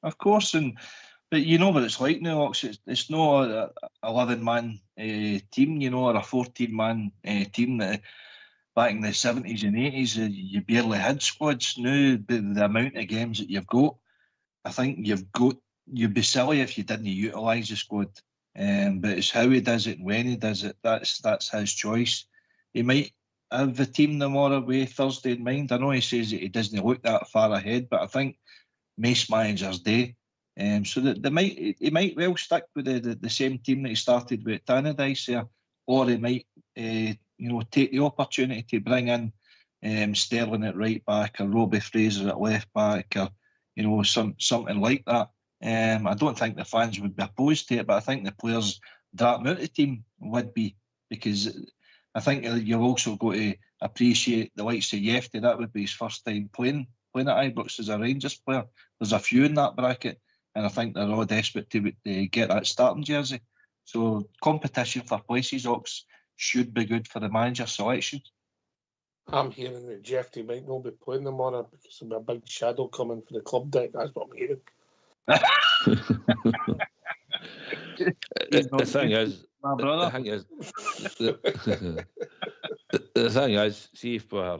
but you know what it's like now, Ox. It's not a 11-man team, you know, or a 14-man team that back in the 70s and 80s you barely had squads. Now the amount of games that you've got, I think you'd be silly if you didn't utilise the squad. But it's how he does it and when he does it. That's his choice. He might have the team tomorrow with Thursday in mind. I know he says that he doesn't look that far ahead, but I think most managers do. So that he might well stick with the same team that he started with Tannadice there, or he might take the opportunity to bring in Sterling at right back, or Robbie Fraser at left back, or something like that. I don't think the fans would be opposed to it, but I think the players that out the team would be, because I think you've also got to appreciate the likes of Yefty. That would be his first time playing at Ibrox as a Rangers player. There's a few in that bracket, and I think they're all desperate to get that starting jersey. So competition for places, Ox, should be good for the manager selection. I'm hearing that Jeffrey might not be playing tomorrow because there'll be a big shadow coming for the club deck. That's what I'm hearing. The thing is, my brother. the thing is, see if we're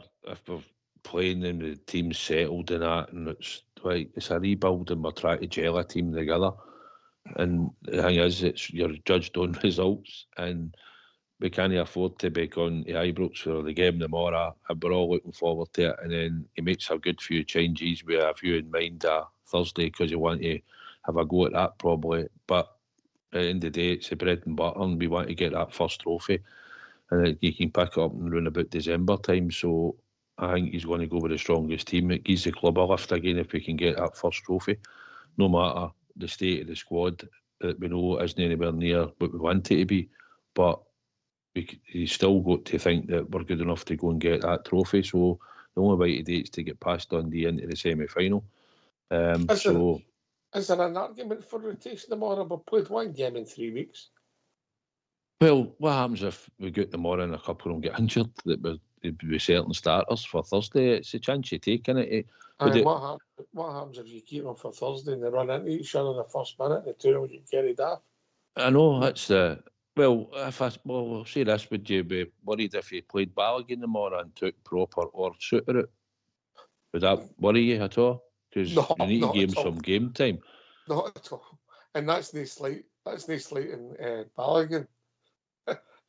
playing and the team's settled and that, and it's like it's a rebuild and we're trying to gel a team together. And the thing is, you're judged on results, and we can't afford to be going to Ibrox for the game tomorrow. And we're all looking forward to it. And then he makes a good few changes with a few in mind Thursday because you want to have a go at that probably. But at the end of the day, it's the bread and butter, and we want to get that first trophy. And you can pick it up and run about December time. So I think he's going to go with the strongest team. It gives the club a lift again if we can get that first trophy, no matter the state of the squad that we know isn't anywhere near what we want it to be. But you still got to think that we're good enough to go and get that trophy. So the only way to do it is to get past Dundee into the semi-final. Is there an argument for rotation tomorrow? We've played one game in 3 weeks. Well, what happens if we get tomorrow and a couple of them get injured? That we're certain starters for Thursday. It's a chance you take, isn't it? What happens if you keep them for Thursday and they run into each other in the first minute and the two of them get carried off? I know, that's well, we'll say this, would you be worried if you played Balogun tomorrow and took Proper or Suter out? Would that worry you at all? Because you need to give him some game time. Not at all. And that's no slight in Balogun.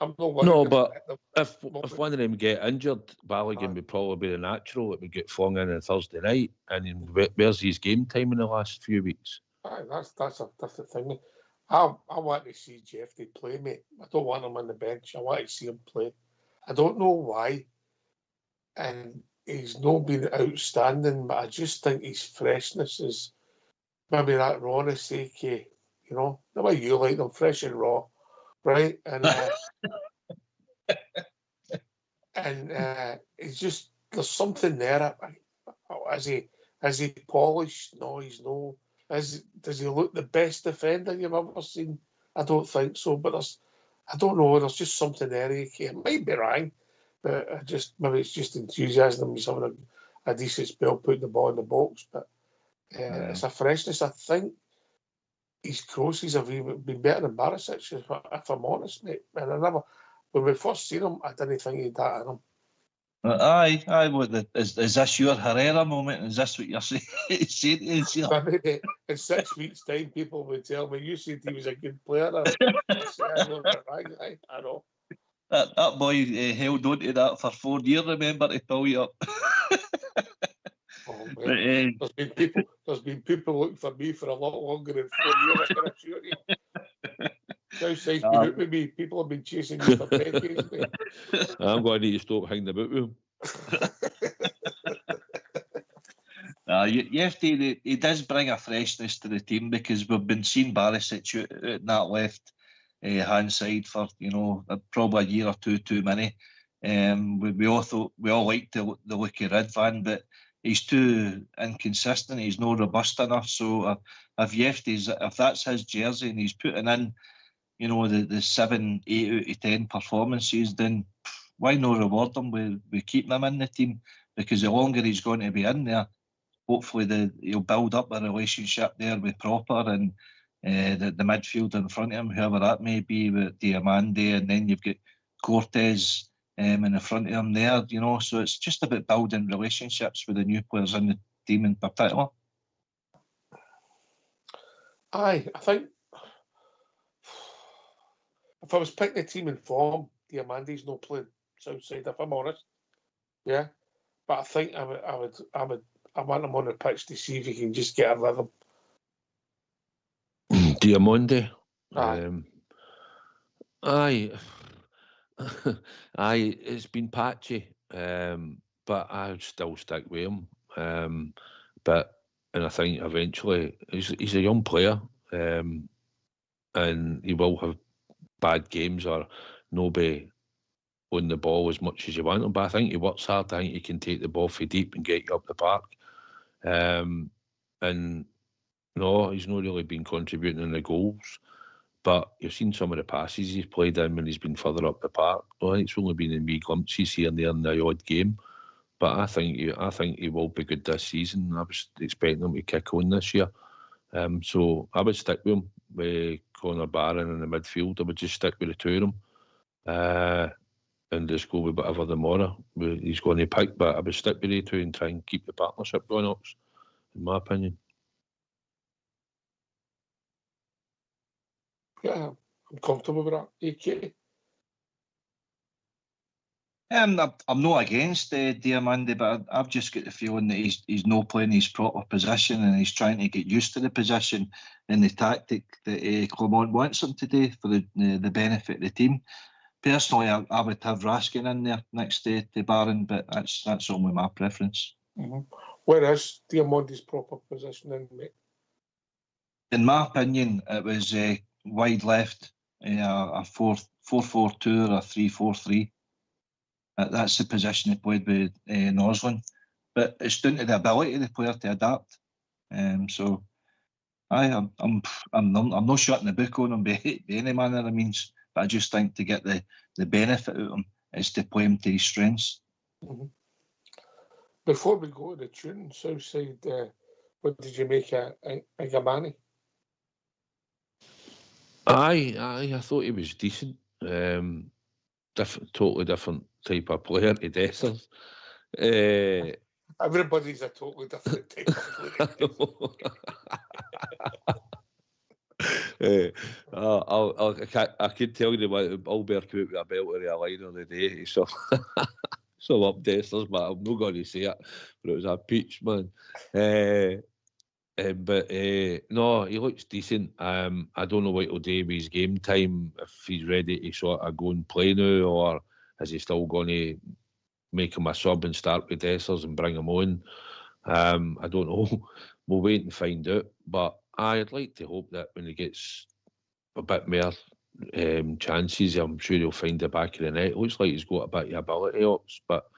I'm not worried. No, but if one of them get injured, Balogun would probably be the natural that would get flung in on Thursday night. And where's his game time in the last few weeks? That's the thing. I want to see Jeffrey play, mate. I don't want him on the bench. I want to see him play. I don't know why. And he's not been outstanding, but I just think his freshness is maybe that rawness, the way you like them, fresh and raw, right? And it's just, there's something there. Is he polished? No, he's no. Does he look the best defender you've ever seen? I don't think so, but I don't know, there's just something there. It might be wrong, but maybe it's just enthusiasm. He's having a decent spell putting the ball in the box, but it's a freshness. I think his crosses have even been better than Barisic, if I'm honest, mate. And when we first seen him, I didn't think he'd that in him. Aye. Is this your Herrera moment? Is this what you're saying? Maybe in 6 weeks' time, people would tell me, you said he was a good player. I know. That boy held on to that for 4 years, remember, to pull you up. There's been people looking for me for a lot longer than 4 years, I can assure you. Outside out with me, people have been chasing me for decades. I'm going to need to stop hanging about with him. He does bring a freshness to the team because we've been seeing Barisic out in that left hand side for probably a year or two too many. We all liked the look of Ridvan, but he's too inconsistent. He's not robust enough. So if that's his jersey and he's putting in the 7, 8 out of 10 performances, then why not reward him with keeping him in the team? Because the longer he's going to be in there, hopefully he'll build up a relationship there with Proper and the midfield in front of him, whoever that may be, with Diamande, and then you've got Cortez in the front of him there, so it's just about building relationships with the new players in the team in particular. Aye, I think if I was picking a team in form, Diamande's not playing Southside, if I'm honest. Yeah, but I think I want him on the pitch to see if he can just get a rhythm. Diamande. Aye. Aye, it's been patchy, but I would still stick with him. And I think eventually he's a young player, and he will have bad games or nobody on the ball as much as you want him. But I think he works hard. I think he can take the ball for deep and get you up the park. And no, he's not really been contributing in the goals. But you've seen some of the passes he's played in when he's been further up the park. I think it's only been in wee glimpses here and there in the odd game. but I think he will be good this season. I was expecting him to kick on this year. So I would stick with him, with Connor Barron in the midfield. I would just stick with the two of them. And just go with whatever the more he's going to pick. But I would stick with the two and try and keep the partnership going, Ox, in my opinion. Yeah, I'm comfortable with that. AK? I'm not against Diamandi, but I've just got the feeling that he's not playing his proper position and he's trying to get used to the position and the tactic that Clement wants him to do for the benefit of the team. Personally, I would have Raskin in there next to Barron, but that's only my preference. Mm-hmm. Where is Diamandi's proper positioning, mate? In my opinion, it was wide left, a 4-4-2 or a 3-4-3. That's the position he played with Northland. But it's down to the ability of the player to adapt. So I'm not shutting the book on him by any manner of means. But I just think to get the benefit out of him is to play him to his strengths. Mm-hmm. Before we go to the tune, Southside, what did you make of Gamani? I thought he was decent. Totally different type of player to Dessers. Everybody's a totally different type of player. I could tell you what Albert put with a belt or a line on the day. So up Dessers, but I'm not going to say it. But it was a peach, man. But no, he looks decent. I don't know what he'll do with his game time, if he's ready to sort of go and play now, or is he still going to make him a sub and start with Dessers and bring him on? I don't know. We'll wait and find out. But I'd like to hope that when he gets a bit more chances, I'm sure he'll find the back of the net. It looks like he's got a bit of ability, Ox, but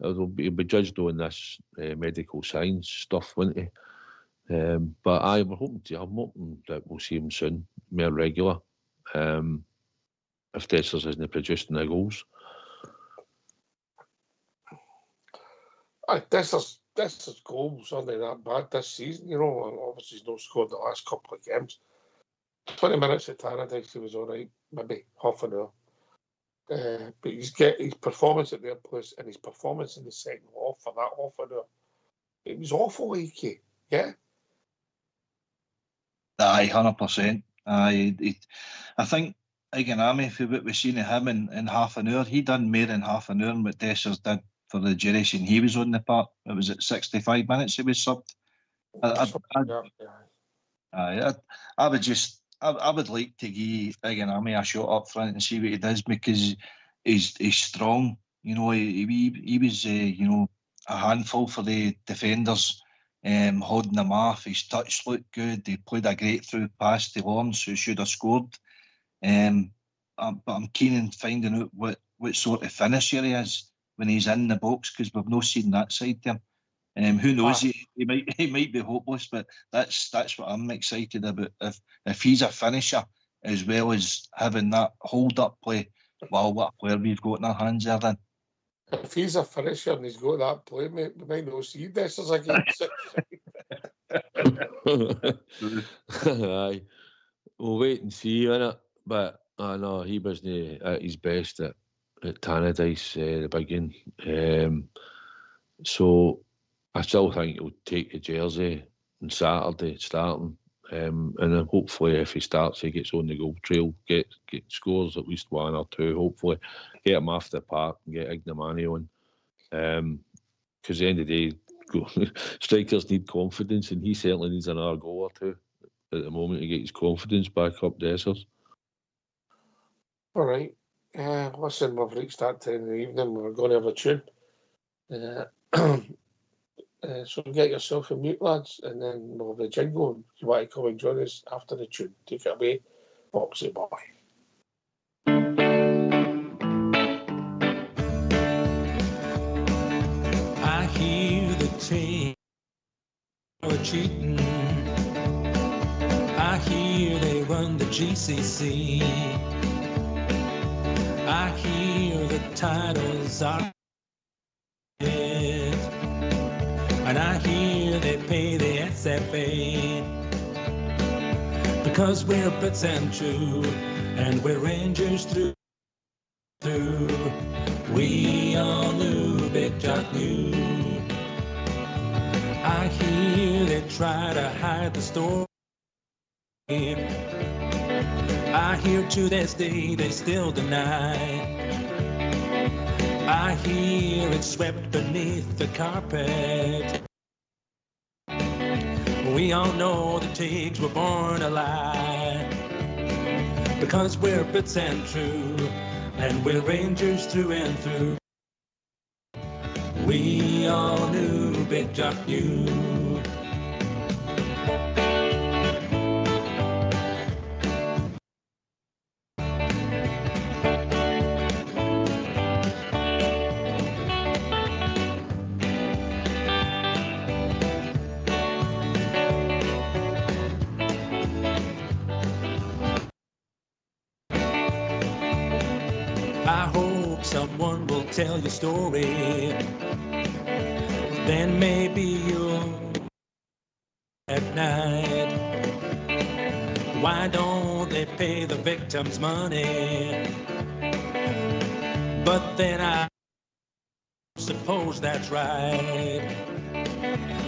he'll be judged on this medical science stuff, won't he? But I'm hoping that we'll see him soon, more regular, if Dessers isn't producing the goals. Dessers' goals aren't that bad this season, you know, and obviously he's not scored the last couple of games. 20 minutes at Tannadice, he was all right, maybe half an hour. But his performance at their place and his performance in the second half for that half an hour, it was awful, AK, yeah? Aye, 100%. I think, Iganami, for what we've seen of him in half an hour, he done more in half an hour than what Dessers did for the duration he was on the park. It was at 65 minutes he was subbed. I would like to give Iganami a shot up front and see what he does, because he's strong. You know, he was a handful for the defenders, holding them off. His touch looked good. He played a great through pass to Lawrence, who should have scored. But I'm keen on finding out what sort of finisher he is when he's in the box, because we've not seen that side to him. Who knows? He might be hopeless, but that's what I'm excited about. If he's a finisher as well as having that hold up play, well, what a player we've got in our hands there then. If he's a finisher and he's got that play, mate, we might not see Dessers again. Aye, we'll wait and see, innit? But I know he wasn't at his best at Tannadice the beginning. So I still think he'll take the jersey on Saturday starting. And then hopefully if he starts, he gets on the goal trail, get scores at least one or two, hopefully get him off the park and get Ignamani on. Because at the end of the day, strikers need confidence, and he certainly needs another goal or two at the moment to get his confidence back up, Dessers. All right. Listen, we've reached that time in the evening. We're going to have a tune. So get yourself a mute, lads, and then we'll have a jingle. If you want to come and join us after the tune, take it away, Boxy Boy. I hear the team are cheating. I hear they run the GCC. I hear the titles are. Yeah. because we're bits and true, and we're Rangers through. We all knew, Big Jock knew. I hear they try to hide the story. I hear to this day they still deny. I hear it's swept beneath the carpet. We all know the Tigs were born a lie, because we're bits and true, and we're Rangers through and through. We all knew, Big Jock knew. I hope someone will tell your story. Then maybe you'll at night. Why don't they pay the victims money? But then I suppose that's right,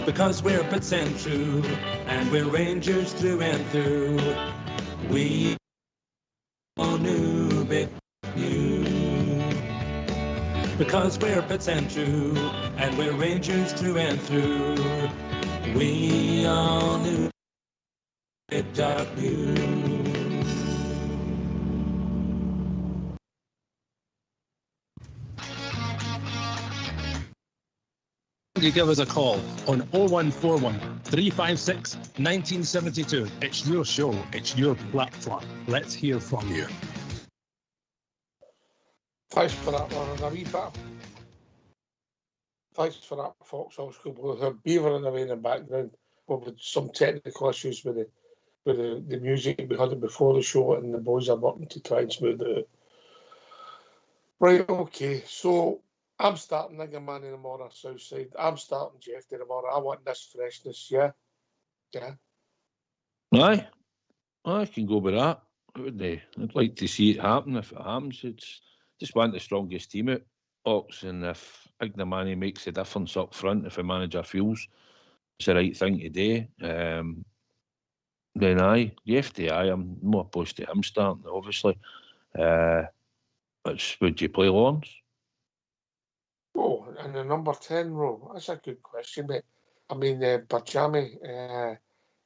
because we're bits and true, and we're Rangers through and through. We all knew, Big knew, because we're bits and true, and we're Rangers through and through. We all knew, Big Jock knew. You give us a call on 0141 356 1972. It's your show, it's your platform. Let's hear from you. Thanks for that one. A wee bit. Thanks for that, Foxhall School. With her beavering away in the background, with some technical issues with the music. We had it before the show, and the boys are working to try and smooth it out. Right, okay. So I'm starting Nigger Man in the morning, Southside. I'm starting Jeff in the morning. I want this freshness, yeah? Yeah. Aye, I can go with that. Wouldn't I? I'd like to see it happen. If it happens, it's just want the strongest team out, Ox, and if Ignomani makes a difference up front, if a manager feels it's the right thing to do, then aye, the FDI, I'm more opposed to him starting, obviously. Would you play Lawrence? Oh, and the number 10 role, that's a good question, mate. I mean, Barjami,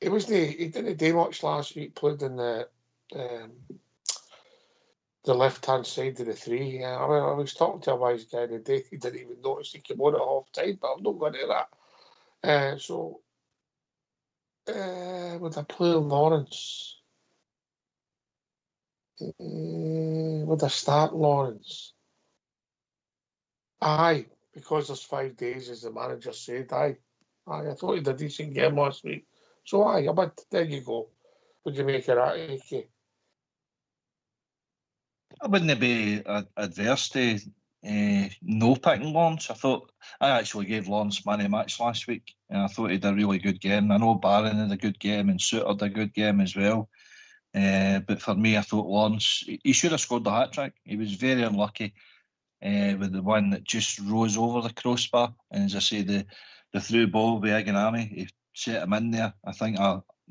he didn't do much last week, played in the left-hand side of the three. I was talking to a wise guy today, he didn't even notice he came on at half-time, but I'm not going to that. Would I play Lawrence? Would I start Lawrence? Aye, because there's 5 days, as the manager said. Aye, I thought he did a decent game last week. So aye, but there you go. Would you make it that, AK? I wouldn't be adverse to no picking Lawrence. I actually gave Lawrence man of the match last week, and I thought he did a really good game. I know Barron had a good game and Suter had a good game as well. But for me, I thought Lawrence, he should have scored the hat-trick. He was very unlucky with the one that just rose over the crossbar. And as I say, the through ball with Iganami, he set him in there. I think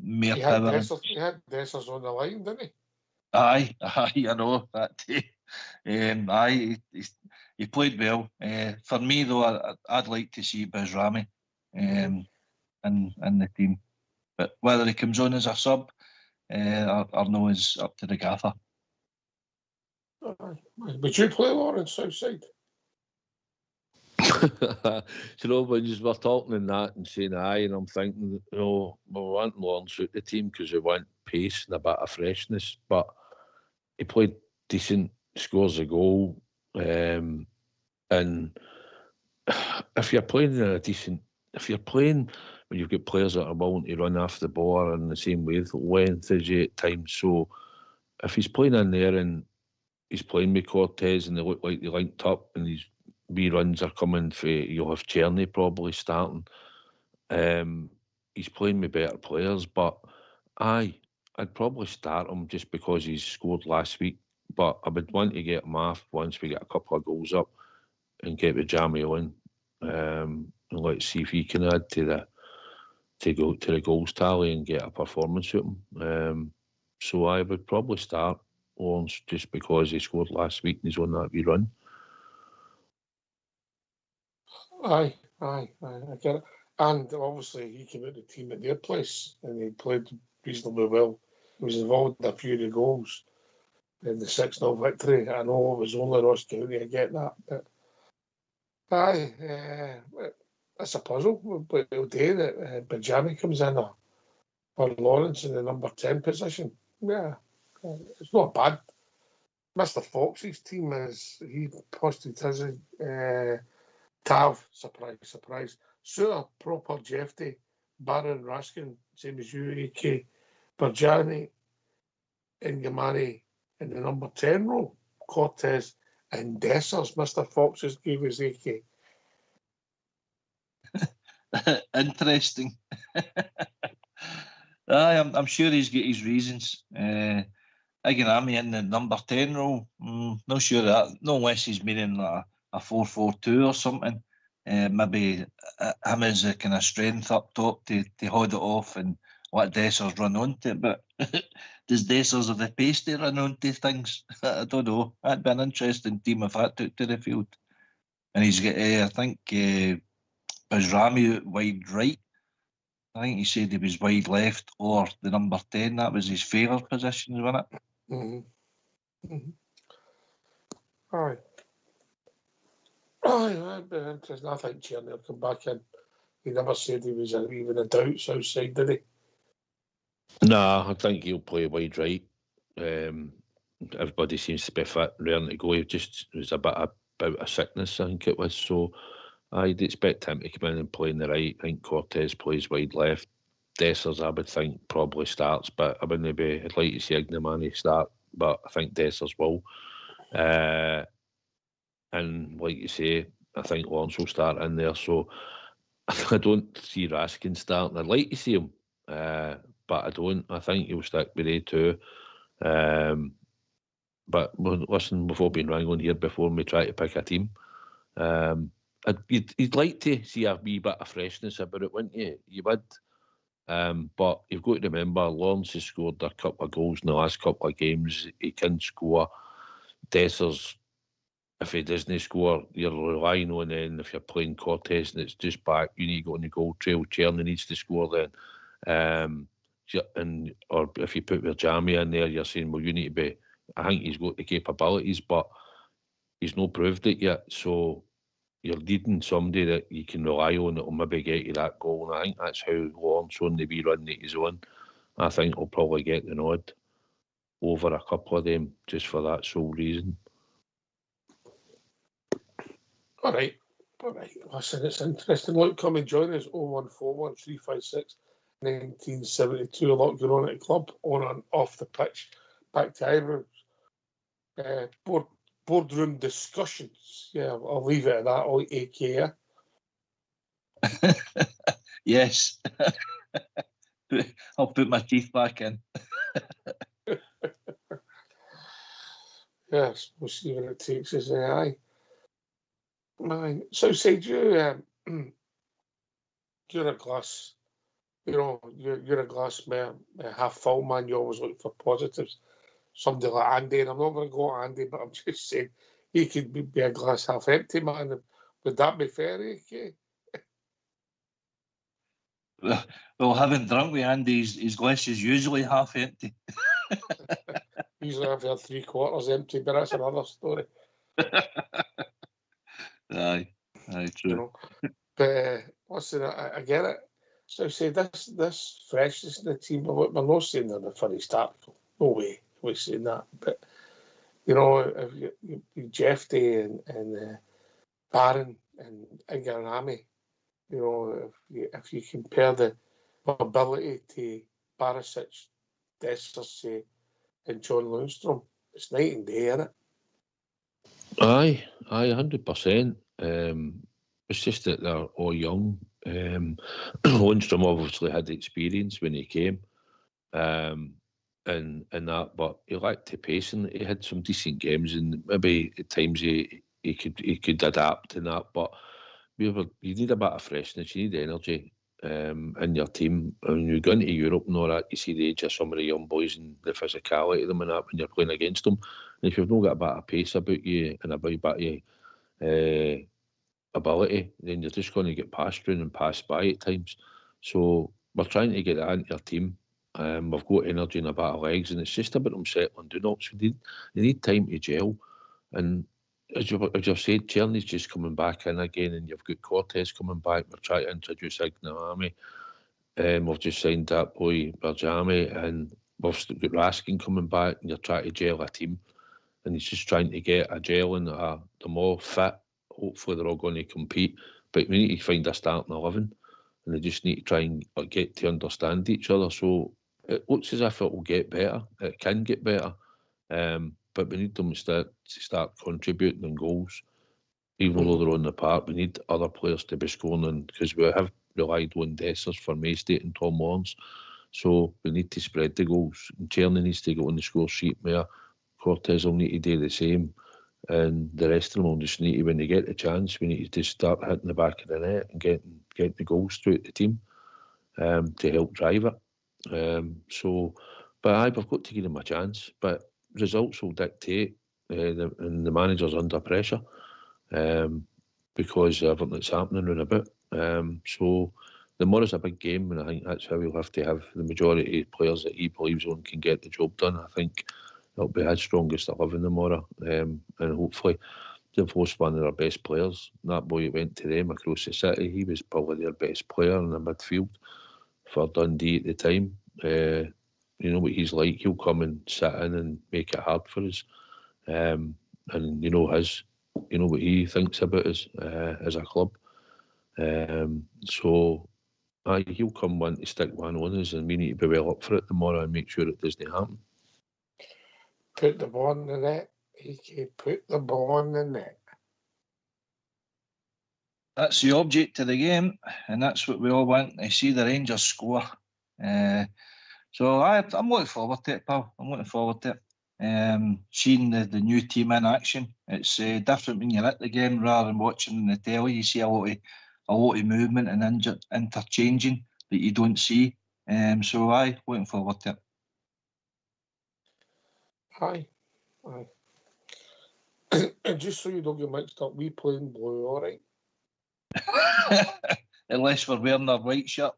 mere power. He had Dessers on the line, didn't he? Aye, I know that day. He played well. For me, though, I'd like to see Bajrami in the team. But whether he comes on as a sub or no is up to the gaffer. Would you play Lawrence Southside? You know, when you were talking in that and saying aye, and I'm thinking, we want Lawrence out the team because we want pace and a bit of freshness, but he played decent, scores a goal, and if you're playing when you've got players that are willing to run off the ball and the same wavelength as you at times, so if he's playing in there and he's playing with Cortez and they look like they linked up and his wee runs are coming for, you'll have Czerny probably starting. He's playing with better players, but aye, I'd probably start him just because he's scored last week, but I would want to get him off once we get a couple of goals up and get the Jamie on, and let's see if he can add to the goals tally and get a performance out of him. So I would probably start Lawrence just because he scored last week and he's on that wee run. Aye, I get it. And obviously he came out the team at their place and he played reasonably well. He was involved in a few of the goals in the 6-0 victory. I know it was only Ross County, I get that. But aye, it's a puzzle. But it'll do that Benjamin comes in or Lawrence in the number 10 position. Yeah, it's not bad. Mr. Fox's team he posted his Tav, surprise. Suter, Proper, Jeffy, Barron, Raskin, same as you, AK, Berjani, Ingamani in the number 10 role, Cortez and Dessers. Mr. Fox just gave us AK. Interesting. I'm sure he's got his reasons. Iganami in the number 10 role, not sure of that. Not unless he's meaning like a 4-4-2 or something. Maybe him as a kind of strength up top to hold it off and let Dessers run onto it. But does Dessers have the pace to run onto things? I don't know. That'd be an interesting team if that took to the field. And he's got, I think, Bajrami out wide right. I think he said he was wide left or the number 10. That was his favourite position, wasn't it? All right. That'd be interesting. I think Tierney will come back in. He never said he was even a doubts outside, did he? Nah, I think he'll play wide right. Everybody seems to be fit and ready to go. It just was a bit about a sickness, I think it was. So I'd expect him to come in and play in the right. I think Cortez plays wide left. Dessers, I would think, probably starts, but I wouldn't be. I'd like to see Ignamani start, but I think Dessers will. And like you say, I think Lawrence will start in there. So I don't see Raskin starting. I'd like to see him, but I don't. I think he'll stick with A2. But listen, we've all been wrangling here before and we try to pick a team. You'd like to see a wee bit of freshness about it, wouldn't you? You would. But you've got to remember, Lawrence has scored a couple of goals in the last couple of games. He can score. Dessers, if he doesn't score, you're relying on then. If you're playing Cortez and it's just back, you need to go on the goal trail. Tierney needs to score then. Or if you put Virjami in there, you're saying, well, you need to be. I think he's got the capabilities, but he's not proved it yet. So you're needing somebody that you can rely on that will maybe get you that goal. And I think that's how Lawrence on the wee run that he's on. I think he'll probably get the nod over a couple of them just for that sole reason. All right. Listen, it's interesting. Look, come and join us. 0141 356 1972. A lot going on at the club, on and off the pitch. Back to Ibrox. Boardroom discussions. Yeah, I'll leave it at that. All AK, yeah? Yes. I'll put my teeth back in. Yes, we'll see what it takes us. Aye. Man, so say you're a glass, you're a glass man, half full man. You always look for positives. Somebody like Andy, and I'm not going to go at Andy, but I'm just saying he could be a glass half empty man. Would that be fair, AK? Well, having drunk with Andy, his glass is usually half empty. Usually I've had 3/4 empty, but that's another story. Aye, true. But listen, I get it. So say this freshness in the team, we're not saying they're the funny start. No way we're saying that. But if you Jeffy and Barron and Iganami, if you compare the ability to Barisic, Dessers, and John Lundstrom, it's night and day, isn't it? Aye, 100%. It's just that they're all young. Lundstrom obviously had the experience when he came. and that, but he lacked the pace, and he had some decent games, and maybe at times he could adapt in that. But you need a bit of freshness, you need energy in your team. And when you go into Europe and all that, you see the age of some of the young boys and the physicality of them and that when you're playing against them. And if you've not got a bit of pace about you and a bit of ability, then you're just going to get passed through and passed by at times. So we're trying to get that into your team. We've got energy and a bit of legs, and it's just about them settling down. So they need time to gel. And as you've said, Tierney's just coming back in again, and you've got Cortez coming back. We're trying to introduce Ignamami. We've just signed that boy Berjami, and we've got Raskin coming back, and you're trying to gel a team. And he's just trying to get a gel and them all fit. Hopefully they're all going to compete. But we need to find a starting 11, and they just need to try and get to understand each other. So it looks as if it will get better. It can get better. But we need them to start contributing in goals. Even though they're on the park, we need other players to be scoring, and because we have relied on Dessers for Maystate and Tom Lawrence. So we need to spread the goals. And Tierney needs to get on the score sheet more. Cortez will need to do the same. And the rest of them will just need to, when they get the chance, we need to just start hitting the back of the net and getting the goals throughout the team to help drive it. But we've got to give them a chance. But results will dictate, and the manager's under pressure because of everything that's happening round about. So the more it's a big game, and I think that's how we'll have to have the majority of players that he believes on can get the job done. I think it'll be his strongest 11 tomorrow, and hopefully they've lost one of their best players. That boy that went to them across the city, he was probably their best player in the midfield for Dundee at the time. You know what he's like. He'll come and sit in and make it hard for us. And you know what he thinks about us as a club. So he'll come one to stick one on us, and we need to be well up for it tomorrow and make sure it doesn't happen. Put the ball in the net. Put the ball in the net. That's the object of the game, and that's what we all want to see the Rangers score. So I'm looking forward to it, pal. I'm looking forward to it. Seeing the new team in action. It's different when you're at the game rather than watching on the telly. You see a lot of movement and interchanging that you don't see. So looking forward to it. Aye. And just so you don't get mixed up, we playing blue, all right? Unless we're wearing our white shirt.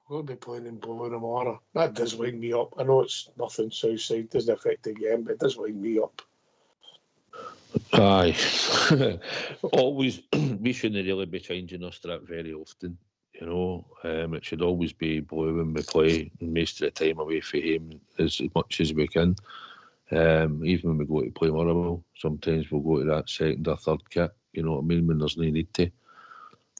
We'll be playing in blue tomorrow. That does wind me up. I know it's nothing Southside, doesn't affect the game, but it does wind me up. Aye. Always, we shouldn't really be changing our strip very often. You know, it should always be blue when we play, and most of the time away from him as much as we can. Even when we go to play Motherwell, sometimes we'll go to that second or third kit. You know what I mean? When there's no need to,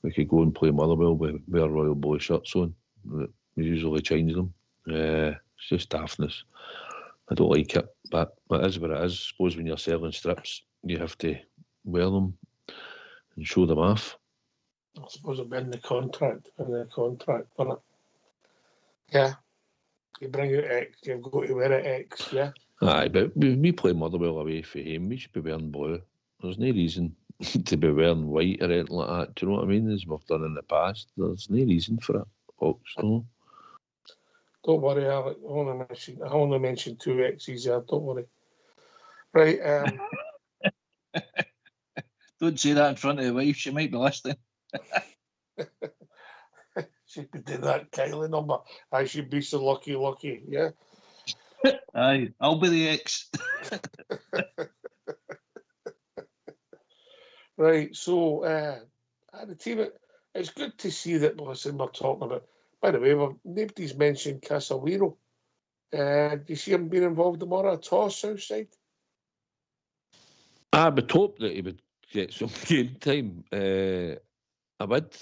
we could go and play Motherwell with our Royal Blue shirts on. We usually change them. It's just daftness. I don't like it, but it is what it is. I suppose when you're selling strips, you have to wear them and show them off. I suppose it'll be in the contract for it. Yeah. You bring out X, you've got to wear it X, yeah? Aye, but we play Motherwell away for him. We should be wearing blue. There's no reason to be wearing white or anything like that. Do you know what I mean? As we've done in the past. There's no reason for it, folks. No? Don't worry, Alec. I only mentioned 2 X's there. Don't worry. Right. Don't say that in front of the wife. She might be listening. She could do that Kylie number. I should be so lucky, yeah? Aye, I'll be the X. Right, so the team, it's good to see that we're talking about. By the way, nobody's mentioned Casemiro. Do you see him being involved tomorrow at all, Southside? I would hope that he would get some game time. I would,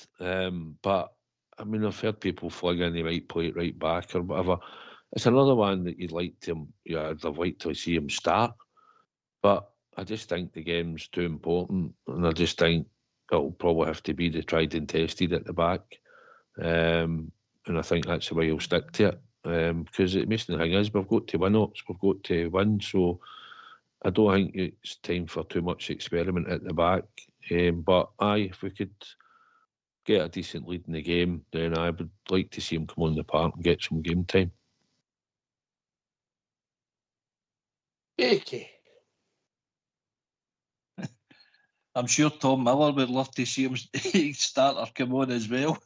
but I mean, I've heard people flagging he might play it right back or whatever. It's another one that I'd have liked to see him start, but I just think the game's too important, and I just think it'll probably have to be the tried and tested at the back. and I think that's the way he'll stick to it. Because the most of the thing is we've got to win Ox, we've got to win. So I don't think it's time for too much experiment at the back. But if we could get a decent lead in the game, then I would like to see him come on the park and get some game time. AK. I'm sure Tom Miller would love to see him start or come on as well.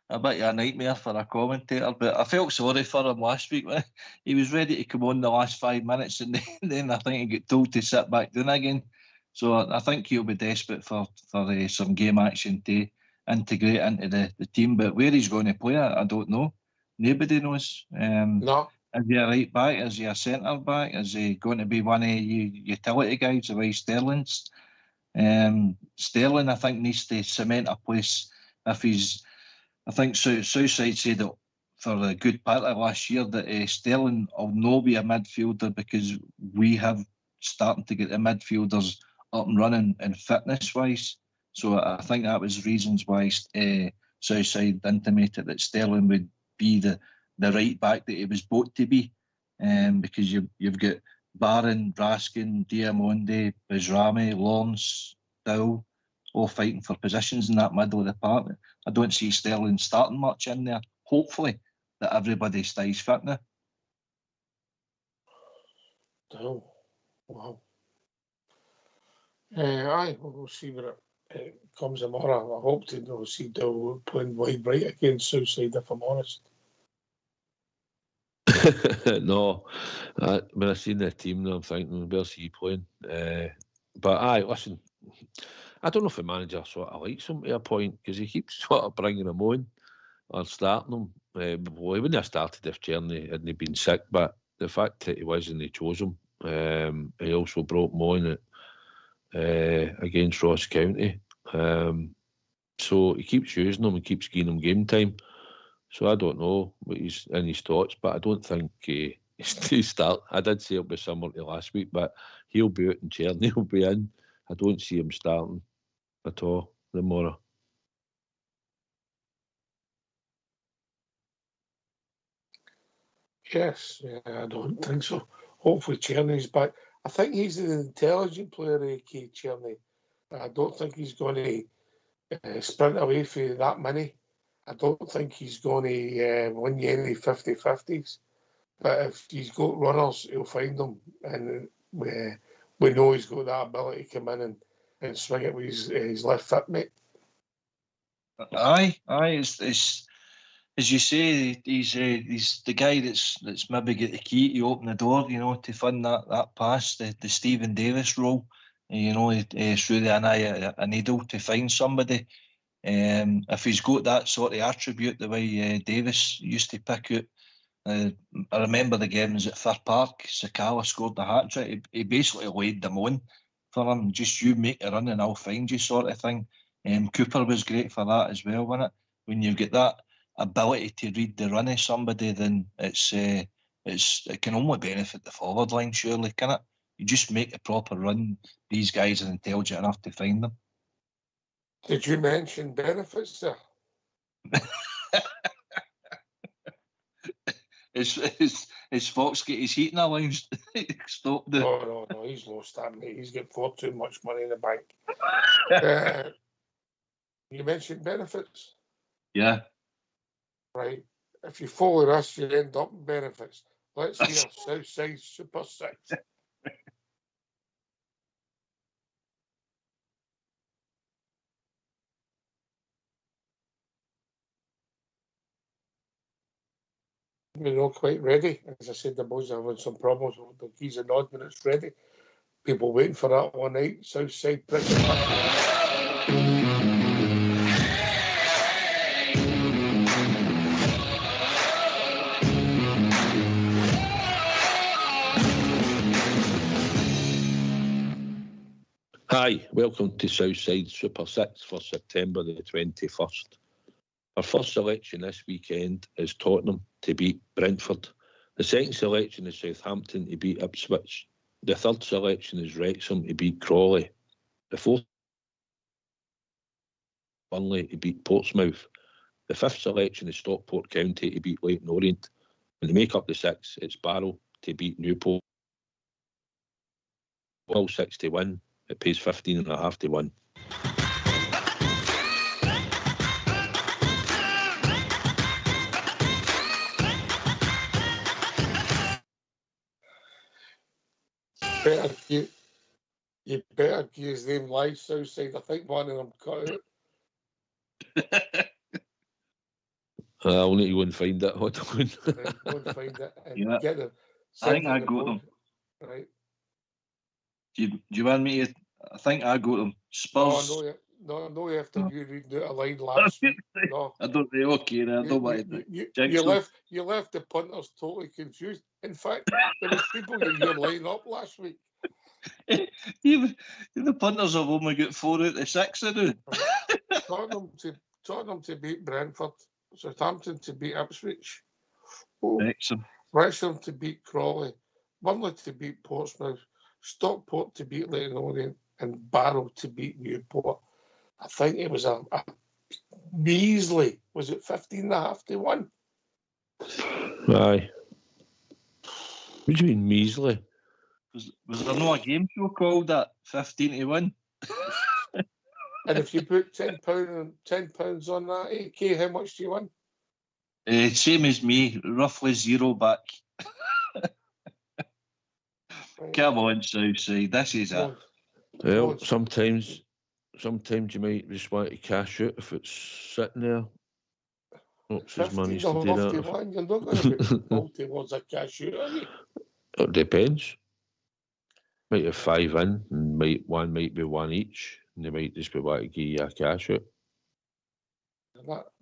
A bit of a nightmare for a commentator, but I felt sorry for him last week. He was ready to come on the last 5 minutes, and then I think he got told to sit back down again. So I think he'll be desperate for some game action to integrate into the team. But where he's going to play, I don't know. Nobody knows. No. Is he a right back? Is he a centre back? Is he going to be one of you utility guys the way Sterling's? Sterling, I think, needs to cement a place if he's. I think Southside said that for a good part of last year that Sterling will not be a midfielder because we have starting to get the midfielders up and running and fitness-wise. So I think that was reasons why Southside intimated that Sterling would be the right back that he was bought to be, because you've got Barron, Raskin, Diamonde, Bizrami, Lawrence, Dow, all fighting for positions in that middle of the park. I don't see Sterling starting much in there. Hopefully that everybody stays fit now. Oh, wow. Aye, we'll see where it comes tomorrow. I hope to see Dow playing wide right against Southside, if I'm honest. No, when I seen the team, I'm thinking, where's he playing? But listen, I don't know if the manager sort of likes him to a point because he keeps sort of bringing him on or starting him. Well, he wouldn't have started if Czerny hadn't been sick, but the fact that he was and they chose him, he also brought him on against Ross County. So he keeps using him and keeps giving him game time. So I don't know what he's in his thoughts, but I don't think he'll start. I did say it'll be similar to last week, but he'll be out and Czerny will be in. I don't see him starting at all tomorrow. Yes, I don't think so. Hopefully Czerny's back. I think he's an intelligent player, AK Czerny. I don't think he's going to sprint away for that many. I don't think he's going to win you any 50-50s. But if he's got runners, he'll find them. And we know he's got that ability to come in and swing it with his left foot, mate. Aye. It's as you say, he's the guy that's maybe got the key to open the door, to fund that pass, the Stephen Davis role, through the eye a needle to find somebody. If he's got that sort of attribute, the way Davis used to pick out, I remember the games at Fir Park, Sakala scored the hat-trick. He basically laid them on for him. Just you make a run and I'll find you sort of thing. Cooper was great for that as well, wasn't it? When you've got that ability to read the run of somebody, then it can only benefit the forward line, surely, can it? You just make a proper run. These guys are intelligent enough to find them. Did you mention benefits there? Is Fox get his heating allowance stopped? No, he's lost that, mate. He's got far too much money in the bank. You mentioned benefits? Yeah. Right. If you follow this, you end up in benefits. Let's hear Southside Super 6. We're not quite ready. As I said, the boys are having some problems with the keys and nods when it's ready. People waiting for that all night. Southside pressure. Hi, welcome to Southside Super 6 for September the 21st. Our first selection this weekend is Tottenham to beat Brentford. The second selection is Southampton to beat Ipswich. The third selection is Wrexham to beat Crawley. The fourth, Burnley to beat Portsmouth. the 5th selection is Stockport County to beat Leyton Orient. When they make up the 6th, it's Barrow to beat Newport. 12-6 to win. It pays 15.5 to win. You better give his name live, Southside. I think one of them cut out. I'll need to go and find it. Hold on. Go and find it and Yeah. get them. I think I got them. Right. Do you want me to? I think I got them. Spurs. No, after you reading out a line last week. No. I don't know. Okay, I don't want to. You left the punters totally confused. In fact, there was people in your line up last week. Even the punters have only got 4 out of 6 to do. Tottenham to beat Brentford, Southampton to beat Ipswich, Excellent. Wrexham to beat Crawley, Burnley to beat Portsmouth, Stockport to beat Leyton Orient, and Barrow to beat Newport. I think it was a measly. Was it 15.5 to 1? Aye. What do you mean measly? Was there no a game show called that 15 to 1? And if you put £10 on that, AK, how much do you win? Same as me, roughly 0 back. Right. Come on, Southside, this is it. Well, sometimes you might just want to cash out if it's sitting there. Ox's managed to do that. You're not going to put multi-ones a cash out, are you? It depends. Might have 5 in, and one might be 1 each, and they might just be wanting to give you a cash out.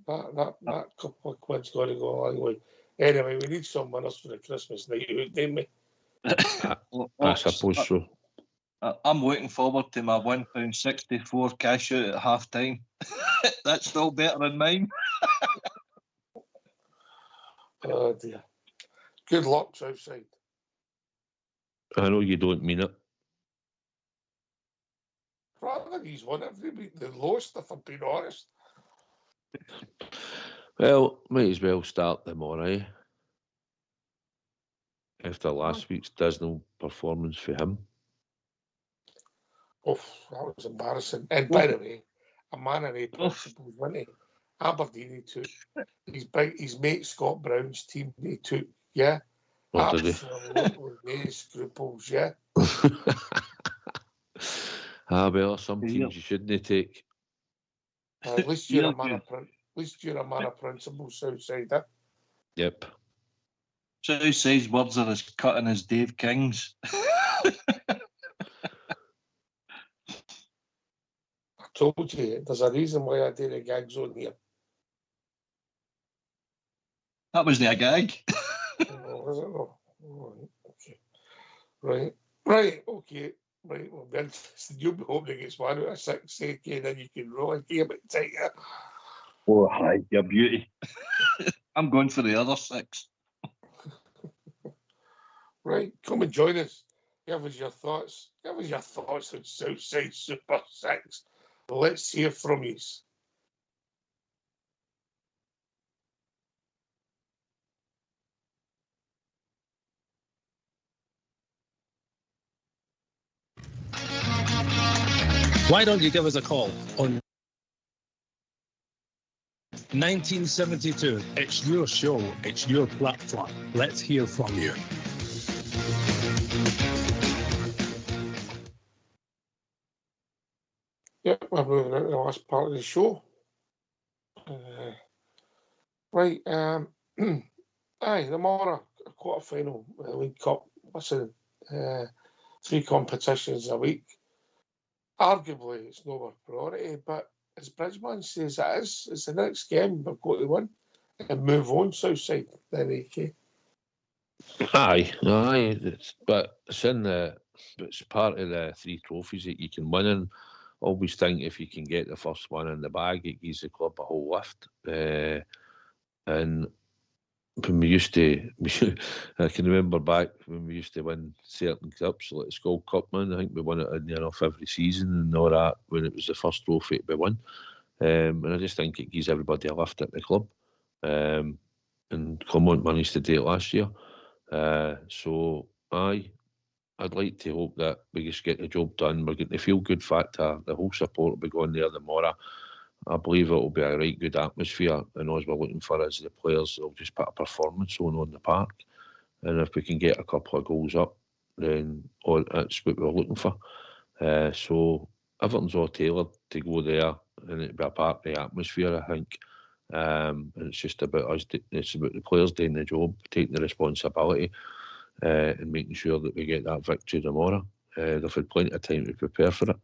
That couple of quid's got to go a long way. Anyway, we need some winners for the Christmas night out, don't we? I suppose so. I'm looking forward to my £1.64 cash out at half time. That's still better than mine. Oh dear. Good luck, Southside. I know you don't mean it. Rather, he's won every week. The lowest, if I'm being honest. Well, might as well start them all right. After last week's dismal performance for him. Oh, that was embarrassing. And by the way, a man of 8 principles, wasn't he? Aberdeen, he took. His mate Scott Brown's team, he took. Yeah. What did he? Absolutely no scruples, yeah. Well, some teams you shouldn't take. At least you're a man of principle, Southside. Yep. Southside's words are as cutting as Dave King's. I told you, there's a reason why I did a gag zone here. That wasn't a gag. Was it? Oh, okay. Right, okay. Right, well, then you'll be hoping it's 1 out of 6, okay, then you can roll and keep it tighter. Oh, hi, your beauty. I'm going for the other 6. Right, come and join us. Give us your thoughts. Give us your thoughts on Southside Super 6. Let's hear from you. Why don't you give us a call on 1972? It's your show. It's your platform. Let's hear from you. Yep, we're moving into the last part of the show. Right, aye, the Mara quarter-final League Cup. Listen, 3 competitions a week. Arguably, it's not our priority, but as Bridgeman says it is, it's the next game we've got to win and move on, Southside, then AK. Aye, but it's part of the 3 trophies that you can win, and always think if you can get the first one in the bag, it gives the club a whole lift. And when we used to, I can remember back when we used to win certain cups, like the Skull Cup, man. I think we won it near enough every season and all that when it was the first trophy to be won. And I just think it gives everybody a lift at the club. And Clement managed to do it last year. So I'd like to hope that we just get the job done. We're getting the feel-good factor. The whole support will be going there tomorrow. I believe it will be a right good atmosphere. And all we're looking for is the players will just put a performance on the park. And if we can get a couple of goals up, then that's what we're looking for. So everything's all tailored to go there, and it'll be a part of the atmosphere, I think. And it's just about us. It's about the players doing the job, taking the responsibility, and making sure that we get that victory tomorrow. They've had plenty of time to prepare for it.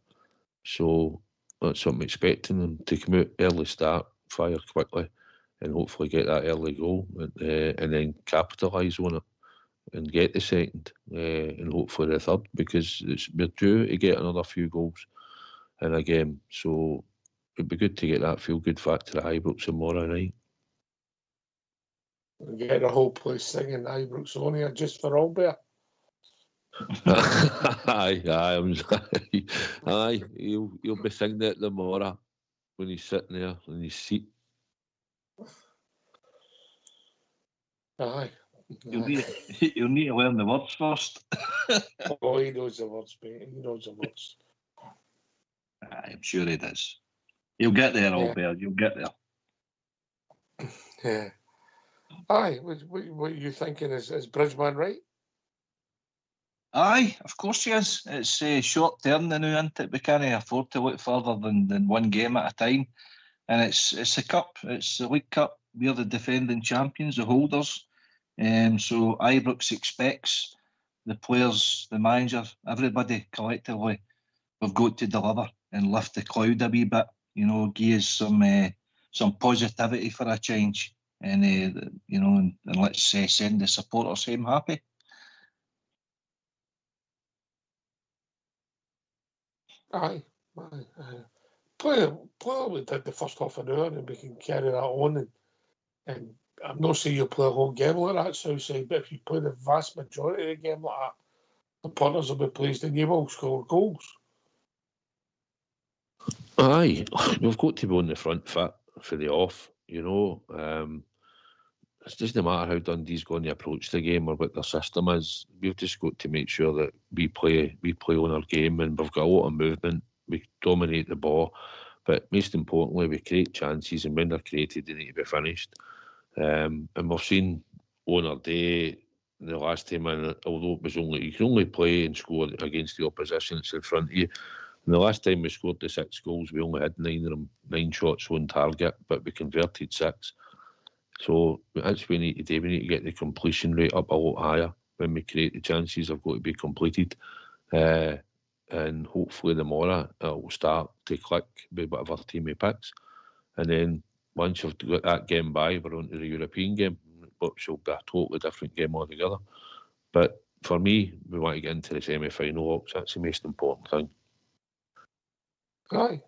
So that's what I'm expecting them to come out early start, fire quickly, and hopefully get that early goal, and then capitalise on it and get the second, and hopefully the third, because we're due to get another few goals in a game. So it'd be good to get that feel-good factor at Ibrox tomorrow night. Get the whole place singing Ibrox on here just for Albert. Aye, he'll be singing it tomorrow when he's sitting there in his seat. Aye. You'll need to learn the words first. Oh, he knows the words, mate. He knows the words. I'm sure he does. You'll get there, Albert. You'll get there. Yeah. Aye, what are you thinking? Is Bridgman right? Aye, of course he is. It's short term now, isn't it? We can't afford to look further than one game at a time. And it's a cup. It's the League Cup. We're the defending champions, the holders. So Ibrox expects the players, the manager, everybody collectively, we've got to deliver and lift the cloud a wee bit. You know, give us some positivity for a change, and and let's send the supporters home happy. Aye. Player we did the first half an hour, and we can carry that on. And I'm not saying you'll play a whole game like that, Southside, but if you play the vast majority of the game like that, the punters will be pleased and you will score goals. Aye, we've got to be on the front foot for the off, you know. It doesn't matter how Dundee's going to approach the game or what their system is. We've just got to make sure that we play on our game, and we've got a lot of movement. We dominate the ball, but most importantly, we create chances, and when they're created, they need to be finished. And we've seen on our day the last time, and although it was you can only play and score against the opposition that's in front of you. And the last time we scored the 6 goals, we only had 9 shots on target, but we converted 6. So that's what we need to do. We need to get the completion rate up a lot higher. When we create the chances, they've got to be completed. And hopefully tomorrow it will start to click with whatever team he picks. And then once you've got that game by, we're on to the European game, which will be a totally different game altogether. But for me, we want to get into the semi-final. That's the most important thing. Aye.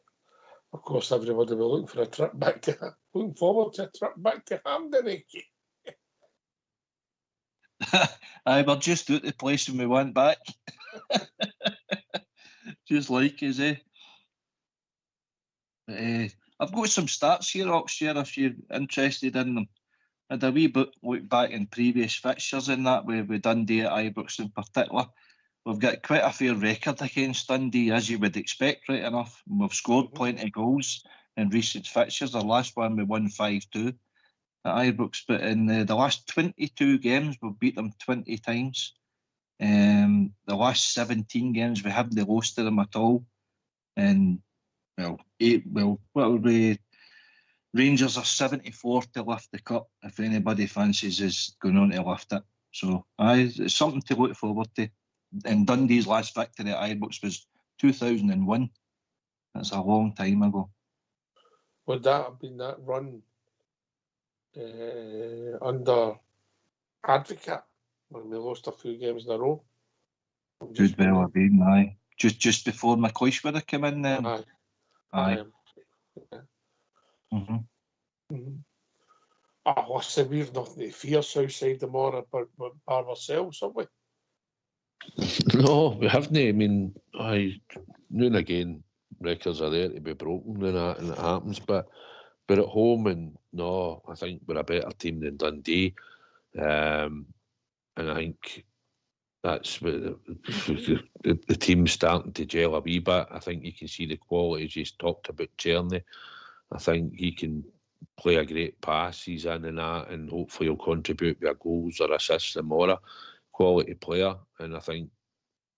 Of course, everybody will looking for a trip back to, looking forward to a trip back to Hampden. Aye, we're just out the place when we went back. Just like us, eh? I've got some stats here, Oxshare, if you're interested in them. I had a wee bit look back in previous fixtures in that, with Dundee at Ibrox in particular. We've got quite a fair record against Dundee, as you would expect, right enough. And we've scored plenty of goals in recent fixtures. The last one we won 5-2 at Ibrox, but in the last 22 games we've beat them 20 times. The last 17 games we haven't lost to them at all. And what would be? Rangers are 74 to lift the cup if anybody fancies is going on to lift it. So it's something to look forward to. And Dundee's last victory at Ibrox was 2001. That's a long time ago. Would that have been that run under Advocate when we lost a few games in a row? Could well have been, aye. Just before McCoysh would have come in then. Aye. Mm-hmm. Listen, we've nothing to fear Southside tomorrow but ourselves, have we? No, we haven't. I mean, now and again, records are there to be broken and it happens. But at home, and no, I think we're a better team than Dundee. And I think that's what the team's starting to gel a wee bit. I think you can see the quality. As you talked about Czerny, I think he can play a great pass. He's in and that, and hopefully he'll contribute with goals or assists and more. Quality player, and I think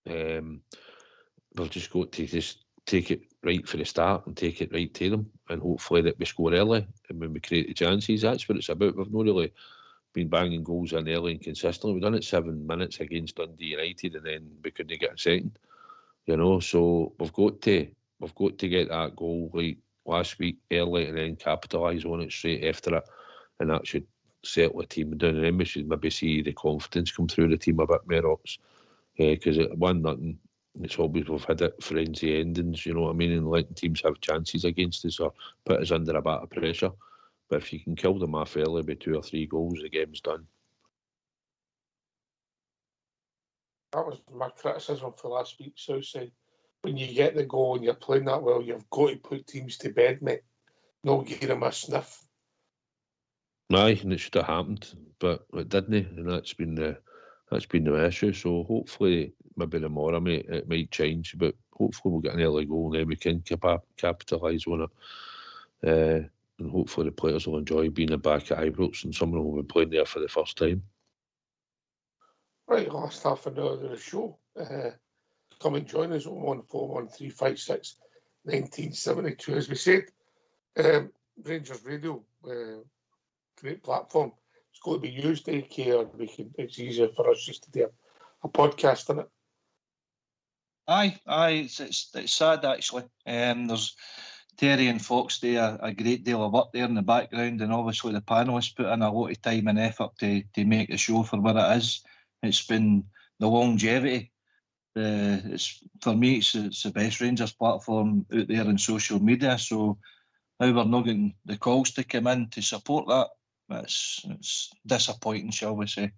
we've just got to just take it right for the start and take it right to them, and hopefully that we score early, and when we create the chances, that's what it's about. We've not really been banging goals in early and consistently. We've done it 7 minutes against Dundee United, and then we couldn't get a second. So we've got to get that goal like last week early, and then capitalise on it straight after it, and that should settle the team down. And then we should maybe see the confidence come through the team a bit more, because at 1-0, it's always we've had it frenzy endings. You know what I mean, and letting teams have chances against us or put us under a bit of pressure. But if you can kill them off early with 2 or 3 goals, the game's done. That was my criticism for last week, Southside. When you get the goal and you're playing that well, you've got to put teams to bed, mate. Not give them a sniff. Aye, and it should have happened, but it didn't, and that's been the issue. So hopefully, maybe tomorrow, mate, it might change. But hopefully, we'll get an early goal, and then we can capitalise on it. And hopefully, the players will enjoy being back at Ibrox, and someone will be playing there for the first time. Right, last half an hour of the show. Come and join us on 141 356 1972. As we said, Rangers Radio, great platform. It's got to be used, AK, or it's easier for us just to do a podcast on it. Aye, it's sad actually. There's Terry and Fox do a great deal of work there in the background, and obviously the panellists put in a lot of time and effort to make the show for what it is. It's been the longevity. For me, it's the best Rangers platform out there in social media. So now we're not getting the calls to come in to support that. It's disappointing, shall we say.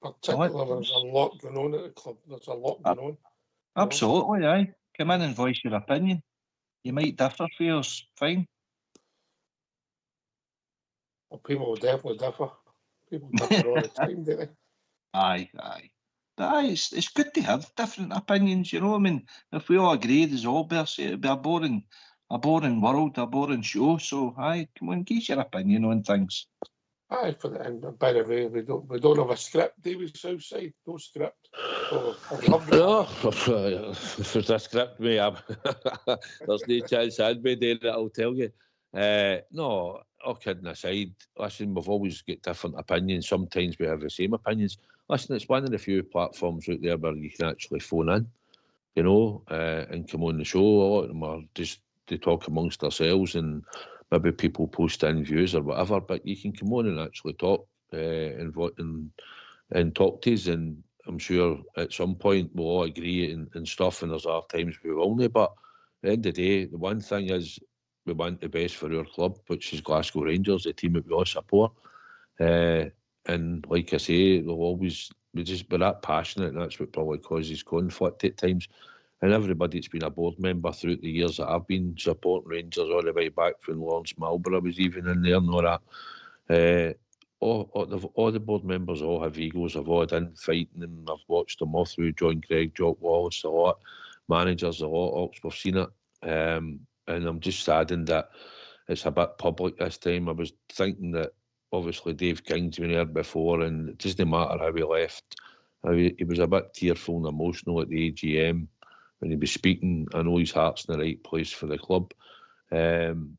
Particularly, there's a lot going on at the club. There's a lot going on. Absolutely, aye. Come in and voice your opinion. You might differ for yours, fine. Well, people will definitely differ. People differ all the time, don't they? Aye. It's good to have different opinions, you know. I mean, if we all agreed as all bears, it'd be a boring world, a boring show. So, aye, come on, give your opinion on things. Aye, for the end. By the way, we don't have a script, David Southside. No script. So I love if there's a script, mate, there's no chance I'd be doing it, I'll tell you. No, all kidding aside, listen, we've always got different opinions. Sometimes we have the same opinions. Listen, it's one of the few platforms out there where you can actually phone in, you know, and come on the show. A lot of them are just to talk amongst ourselves, and maybe people post in views or whatever, but you can come on and actually talk and talk to us, and I'm sure at some point we'll all agree and stuff, and there's other times we won't. But at the end of the day, the one thing is we want the best for our club, which is Glasgow Rangers, the team that we all support. And like I say, we're that passionate, and that's what probably causes conflict at times. And everybody that's been a board member throughout the years that I've been supporting Rangers, all the way back when Lawrence Marlborough was even in there and all that. All the board members all have egos. I've all done fighting them. I've watched them all through. John Craig, Jock Wallace, a lot. Managers, a lot. We've seen it. And I'm just saddened that it's a bit public this time. I was thinking that obviously Dave King's been here before, and it doesn't matter how he left. He was a bit tearful and emotional at the AGM when he was speaking. I know his heart's in the right place for the club. And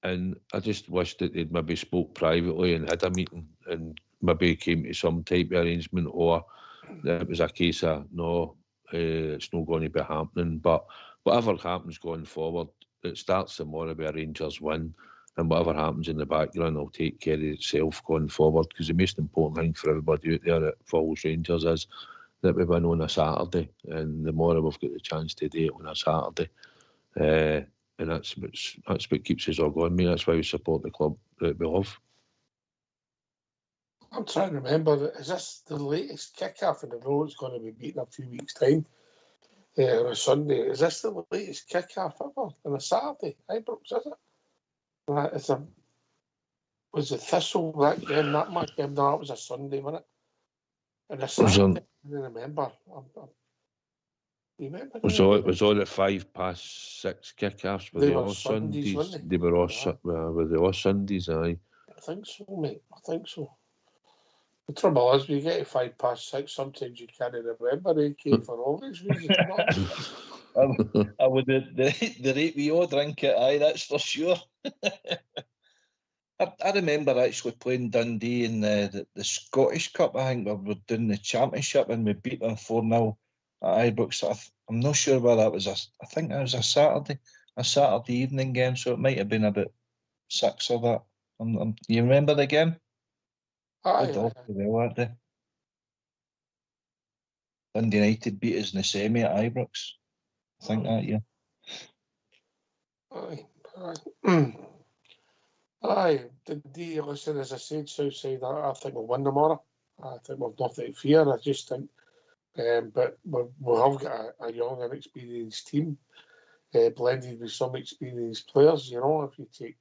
I just wish that they'd maybe spoke privately and had a meeting and maybe came to some type of arrangement, or that it was a case of, no, it's not going to be happening. But whatever happens going forward, it starts tomorrow with a Rangers win, and whatever happens in the background will take care of itself going forward, because the most important thing for everybody out there that follows Rangers is that we win on a Saturday, and the more we've got the chance to do it on a Saturday. And that's what keeps us all going, mate. That's why we support the club that we love. I'm trying to remember, is this the latest kick-off? And I know it's going to be beaten a few weeks' time. on a Sunday. Is this the latest kick-off ever on a Saturday? Ibrox, is it? Right, was it Thistle that game, that match game? No, it was a Sunday, wasn't it? And a Saturday, I don't remember. You remember? It was all at 6:05 kick-offs. They were Sundays, weren't they? They were all Sundays, aye. I think so, mate. I think so. The trouble is, when you get to 6:05, sometimes you can't remember AK for obvious reasons. I would the rate we all drink it, aye, that's for sure. I remember actually playing Dundee in the Scottish Cup. I think we were doing the Championship and we beat them 4-0 at Ibrox. I'm not sure where that was. I think that was a Saturday evening game, so it might have been about 6 or that. You remember the game? Aye. Well that day. Dundee United beat us in the semi at Ibrox. I think that year. Aye. Dundee, listen, as I said, Southside, I think we'll win tomorrow. I think we've nothing to fear. I just think, but we'll have got a young, inexperienced team, blended with some experienced players. You know, if you take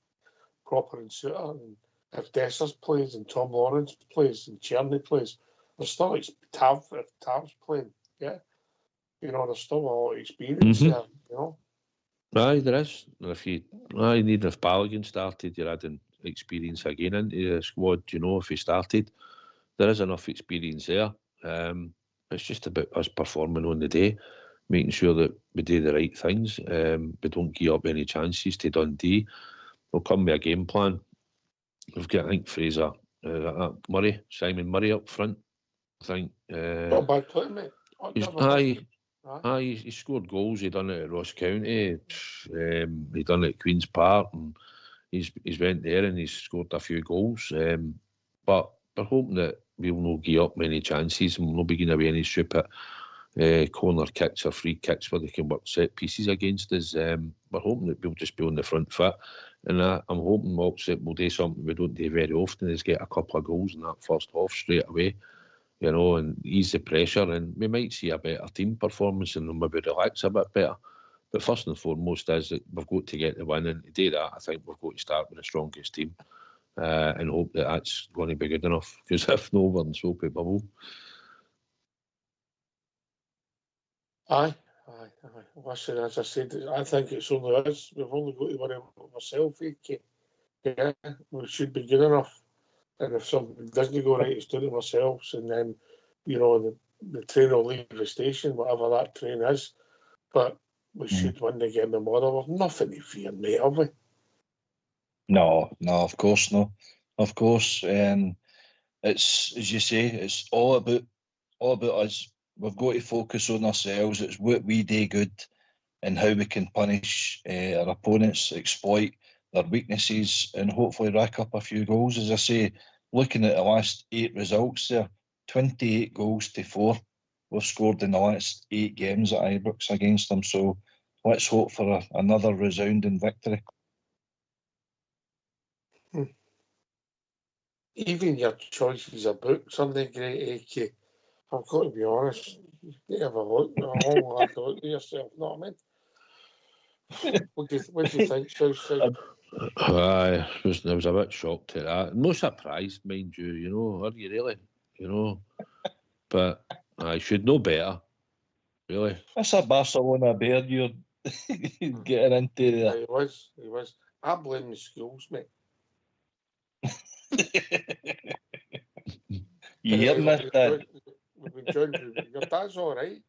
Cropper and Suter, and if Dessers plays and Tom Lawrence plays and Cherney plays, there's still Tav's playing. Yeah, you know, there's still a lot of experience there. You know. Aye, there is. Even if Balogun started, you're adding experience again into the squad. You know, if he started, there is enough experience there. It's just about us performing on the day, making sure that we do the right things. We don't give up any chances to Dundee. We'll come with a game plan. We've got, I think, Fraser, Simon Murray up front. I think. Not a bad player, mate. He scored goals. He done it at Ross County. He done it at Queen's Park, and he's went there and he's scored a few goals. But we're hoping that we'll not give up many chances and we'll not be giving away any stupid corner kicks or free kicks where they can work set pieces against us. We're hoping that we'll just be on the front foot, and I'm hoping also we'll do something we don't do very often, is get a couple of goals in that first half straight away. You know, and ease the pressure, and we might see a better team performance and maybe relax a bit better. But first and foremost is that we've got to get the win, and to do that, I think we've got to start with the strongest team and hope that that's going to be good enough. Because if no, we're in soapy bubble. Aye. Listen, as I said, I think it's only us. We've only got to worry about ourselves, AK. Yeah, we should be good enough. And if something doesn't go right, it's down to ourselves. And then, you know, the train will leave the station, whatever that train is. But we should win the game tomorrow. We've nothing to fear, mate, have we? No, of course not. Of course. It's, as you say, it's all about us. We've got to focus on ourselves. It's what we do good and how we can punish our opponents, exploit their weaknesses, and hopefully rack up a few goals. As I say, looking at the last 8 results there, 28 goals to 4 we've scored in the last 8 games at Ibrox against them. So let's hope for another resounding victory. Even your choices of books are they great, AK. I've got to be honest. You need to have a look. I'll have to look at yourself, you know what I mean? What do you think, Southside? I was a bit shocked at that. No surprised, mind you. You know, are you really? You know, but I should know better. Really, that's a Barcelona bear you're getting into there. He was. I blame the schools, mate. You hearing that, Dad? We've been joined. Your dad's all right.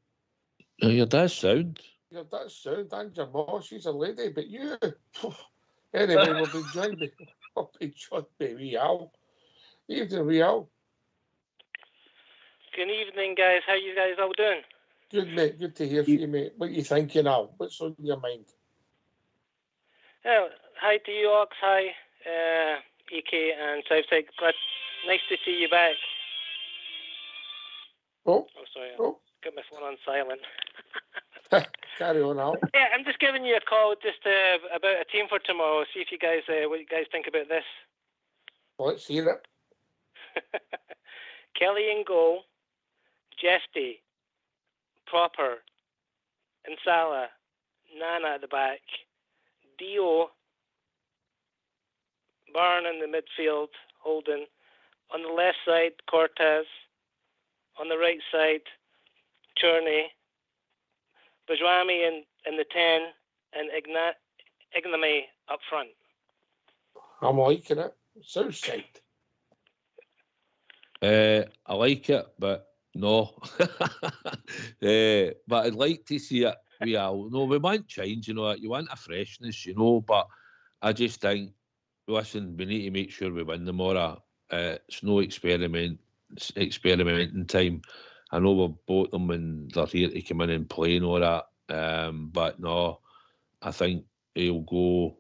Your dad's sound. Your dad's sound, and your mom, she's a lady, but you. Anyway, we've been joined by wee Al. Evening, wee Al. Good evening, guys. How you guys all doing? Good, mate. Good to hear from you, mate. What are you thinking, Al? What's on your mind? Hi to you, Ox. Hi, EK and Southside. Nice to see you back. Oh, sorry. Oh. Got my phone on silent. Carry on, Al. Yeah, I'm just giving you a call just about a team for tomorrow. See if you guys, what you guys think about this. Well, let's hear it. Kelly in goal, Jesty, Proper, and Salah, Nana at the back, Dio, Byrne in the midfield, Holden. On the left side, Cortez. On the right side, Cherney. Bajrami in the 10, and Igname up front. I'm liking it. Southside. I like it, but no. But I'd like to see it. We want change, you know. You want a freshness, you know. But I just think, listen, we need to make sure we win tomorrow. It's no experimenting time. I know we've bought them and they're here to come in and play and all that. But no, I think he'll go.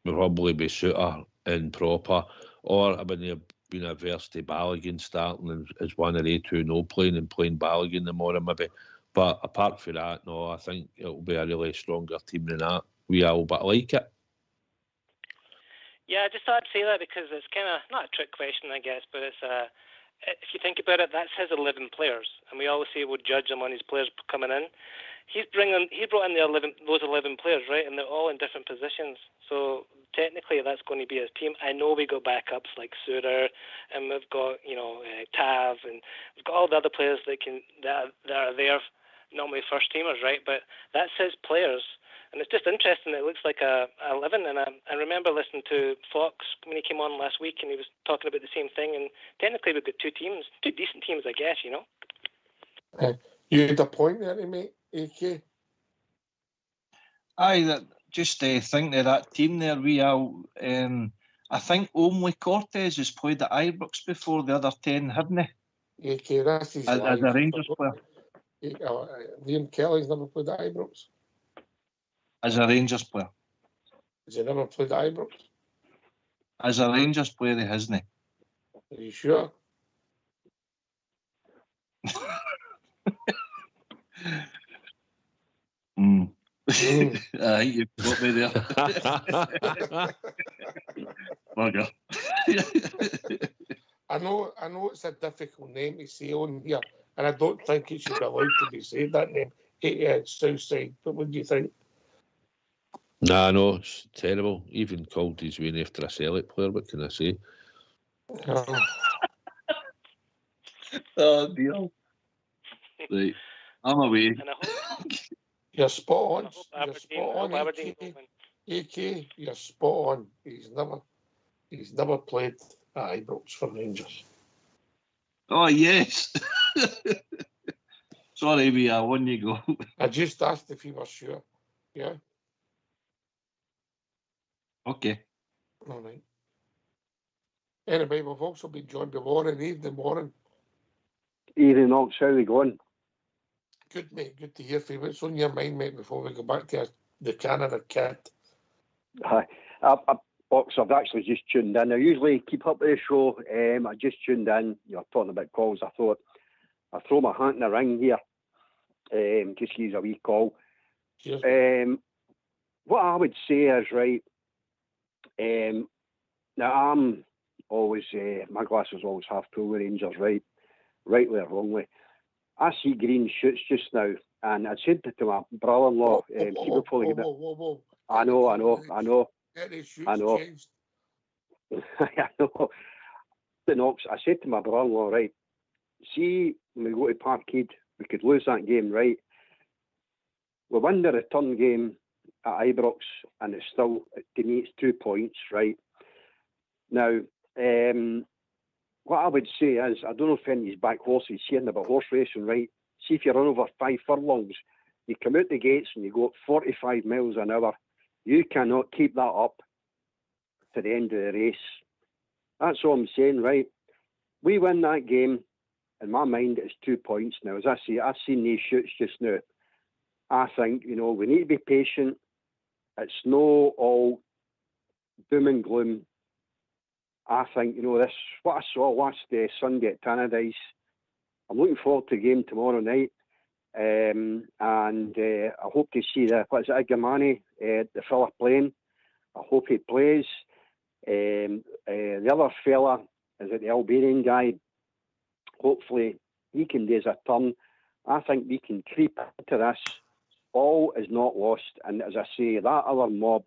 Will probably be Suter and proper, or I wouldn't have been averse to Balogun starting as one of the two no playing and playing Balogun tomorrow maybe. But apart from that, no, I think it'll be a really stronger team than that. We all, but I like it. Yeah, I just thought I'd say that because it's kind of not a trick question, I guess, but it's if you think about it, that's his 11 players, and we always say we'll judge him on his players coming in. He brought in those 11 players, right, and they're all in different positions. So technically, that's going to be his team. I know we got backups like Suter, and we've got Tav, and we've got all the other players that are there, normally first teamers, right? But that's his players. And it's just interesting. It looks like a 11. And I remember listening to Fox when he came on last week, and he was talking about the same thing. And technically, we've got two decent teams, I guess, you know. You had a point there, mate, AK? Aye, just think of that team there. I think only Cortez has played at Ibrox before, the other 10 haven't they? AK, that's his as a Rangers player. Liam Kelly's never played at Ibrox. As a Rangers player. Has he never played at Ibrox? As a Rangers player, he hasn't. Are you sure? You've got me there. Bugger. I know it's a difficult name to say on here, and I don't think it should be allowed to be said, that name. Southside. But what do you think? Nah, no, it's terrible. Even called his way after a Celtic player. What can I say? Oh dear. Right, I'm away. You're spot on. You're Aberdeen, spot on, Aberdeen. AK. You're spot on. He's never played at Ibrox for Rangers. Oh yes. Sorry, we are on you go. I just asked if he was sure. Yeah. Okay. All right. Anyway, we've also been joined by Warren. Evening, Warren. Evening, Ox. How are we going? Good, mate. Good to hear from you. What's on your mind, mate, before we go back to the Canada kit? Hi. Ox, I've actually just tuned in. I usually keep up with the show. I just tuned in. You're talking about calls. I thought I'd throw my hat in the ring here. Just use a wee call. Cheers. What I would say is, right, now I'm always, my glass is always half full with Rangers, right? Rightly or wrongly. I see green shoots just now, and I said to my brother-in-law, whoa. I know. I know. I know. But Ox, I said to my brother-in-law, right, see, when we go to Parkhead, we could lose that game, right? We win the return game at Ibrox, and it's still, to me, it's 2 points, right? Now, what I would say is, I don't know if any of these back horses hearing about horse racing, right? See, if you run over 5 furlongs, you come out the gates and you go 45 miles an hour. You cannot keep that up to the end of the race. That's all I'm saying, right? We win that game. In my mind, it's 2 points now. As I see, I've seen these shoots just now. I think, we need to be patient. It's no all doom and gloom. I think, this, what I saw last Sunday at Tannadice, I'm looking forward to the game tomorrow night. And I hope to see Igamani, the fella playing. I hope he plays. The other fella, is it the Albanian guy? Hopefully he can do his turn. I think we can creep into this all is not lost. And as I say, that other mob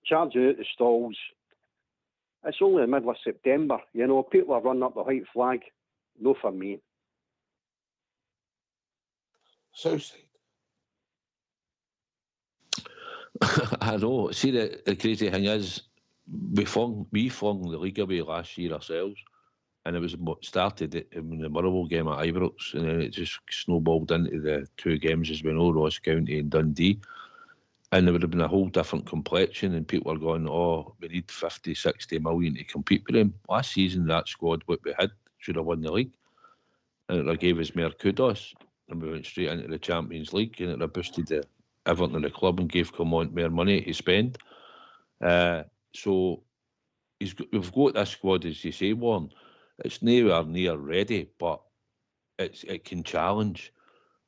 charging out the stalls, it's only the middle of September. You know, people are running up the white flag. No for me. Southside. I know. See, the crazy thing is, we flung the league away last year ourselves, and it was what started in the Motherwell game at Ibrox, and then it just snowballed into the two games, as we know, Ross County and Dundee. And there would have been a whole different complexion, and people are going, oh, we need 50, 60 million to compete with them. Last season, that squad, what we had, should have won the league. And it gave us more kudos, and we went straight into the Champions League, and it boosted everything in the club and gave Clement more money to spend. So we've got this squad, as you say, Warren. It's nowhere near ready, but it can challenge.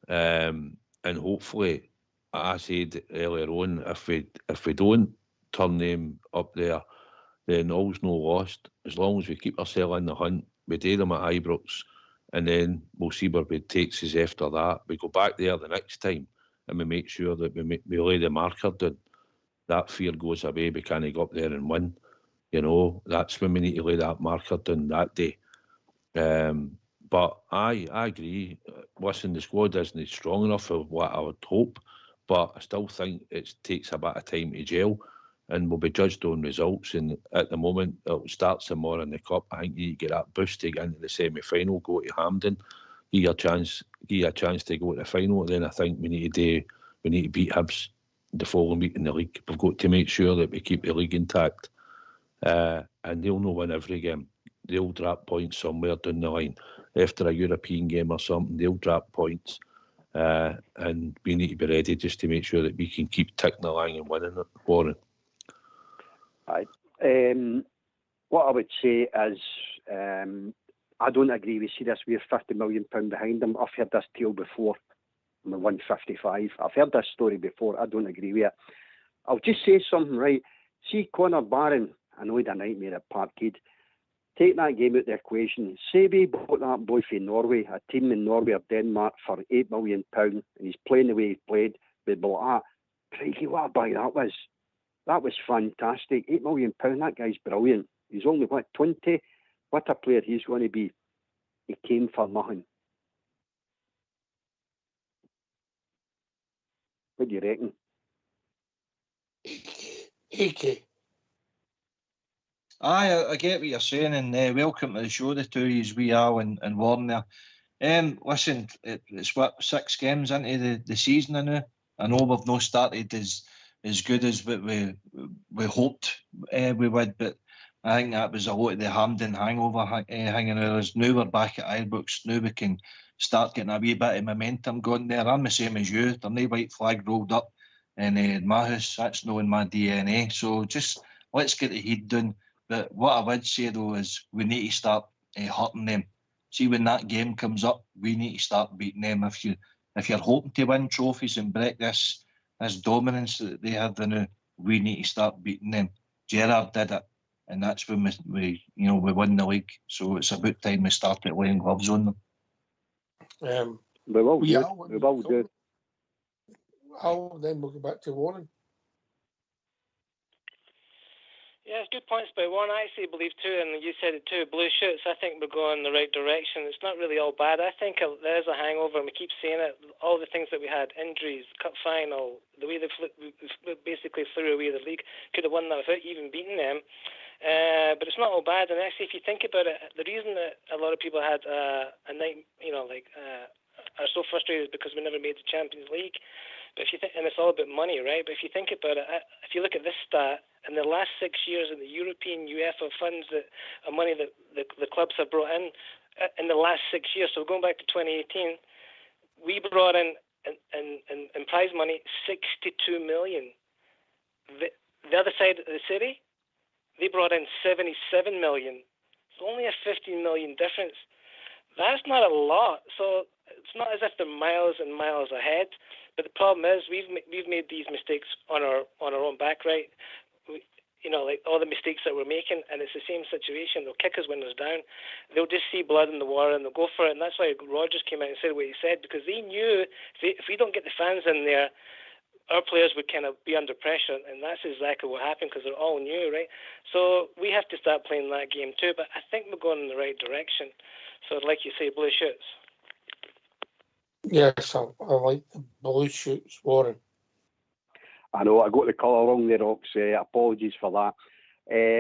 And hopefully, I said earlier on, if we don't turn them up there, then all's no lost. As long as we keep ourselves in the hunt, we do them at Ibrox, and then we'll see where it takes us after that. We go back there the next time, and we make sure that we lay the marker down. That fear goes away. We can't go up there and win. You know, that's when we need to lay that marker down that day. But I agree. Listen, the squad isn't strong enough for what I would hope, but I still think it takes a bit of time to gel, and we'll be judged on results. And at the moment, it'll start some more in the cup. I think you get that boost to get into the semi-final, go to Hampden, give you a chance to go to the final. And then I think we need to beat Hibs the following week in the league. We've got to make sure that we keep the league intact, and they'll not win every game. They'll drop points somewhere down the line. After a European game or something, they'll drop points. And we need to be ready just to make sure that we can keep ticking along and winning it, Warren. What I would say is, I don't agree with see this. We're £50 million behind them. I've heard this tale before. I'm 155. I've heard this story before. I don't agree with it. I'll just say something, right? See, Conor Barron, I know he had a nightmare at Parkhead. Take that game out of the equation. Say we bought that boy from Norway, a team in Norway or Denmark for £8 million, and he's playing the way he played. We'd be like, crikey, what a buy that was. That was fantastic. £8 million, that guy's brilliant. He's only, 20? What a player he's going to be. He came for nothing. What do you reckon? 8K. Aye, I get what you're saying, and welcome to the show, the two of yous, we are and Warren there. Listen, it's what, 6 games into the season now. I know we've not started as good as what we hoped we would, but I think that was a lot of the Hampden hangover hanging over us. Now we're back at Ibrox. Now we can start getting a wee bit of momentum going there. I'm the same as you. There's no white flag rolled up in my house. That's not in my DNA. So just let's get the heat down. But what I would say though is we need to start hurting them. See, when that game comes up, we need to start beating them. If you're hoping to win trophies and break this dominance that they have now, we need to start beating them. Gerrard did it, and that's when we win the league. So it's about time we started laying gloves on them. We will do. Then we'll go back to Warren. Yeah, it's good points by Warren. I actually believe too, and you said it too, blue shirts, I think we're going in the right direction. It's not really all bad. I think there's a hangover, and we keep saying it. All the things that we had, injuries, cup final, the way they basically flew away the league, could have won that without even beating them. But it's not all bad. And actually, if you think about it, the reason that a lot of people had a night, are so frustrated is because we never made the Champions League. But if you think, and it's all about money, right? But if you think about it, if you look at this stat, in the last 6 years in the European UEFA funds that money that the clubs have brought in the last 6 years, so going back to 2018, we brought in prize money 62 million. The other side of the city, they brought in 77 million. It's only a 15 million difference. That's not a lot. So it's not as if they're miles and miles ahead. But the problem is we've made these mistakes on our own back, right? Like all the mistakes that we're making, and it's the same situation. They'll kick us when there's down. They'll just see blood in the water and they'll go for it. And that's why Rodgers came out and said what he said, because they knew if we don't get the fans in there, our players would kind of be under pressure, and that's exactly what happened because they're all new, right? So we have to start playing that game too, but I think we're going in the right direction. So like you say, blue shoots. Yes, I like the blue shoots, Warren. I know, I got the colour wrong there, Ox. Apologies for that.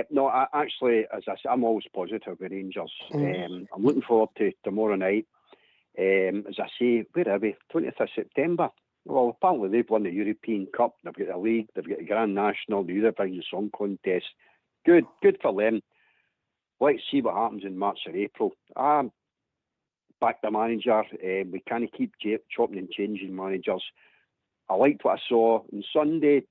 No, actually, as I say, I'm always positive with Rangers. I'm looking forward to tomorrow night. As I say, where are we? 20th of September. Well, apparently they've won the European Cup. They've got the league. They've got the Grand National, the Eurovision Song Contest. Good for them. Let's see what happens in March or April. Back the manager. We can't keep chopping and changing managers. I liked what I saw on Sunday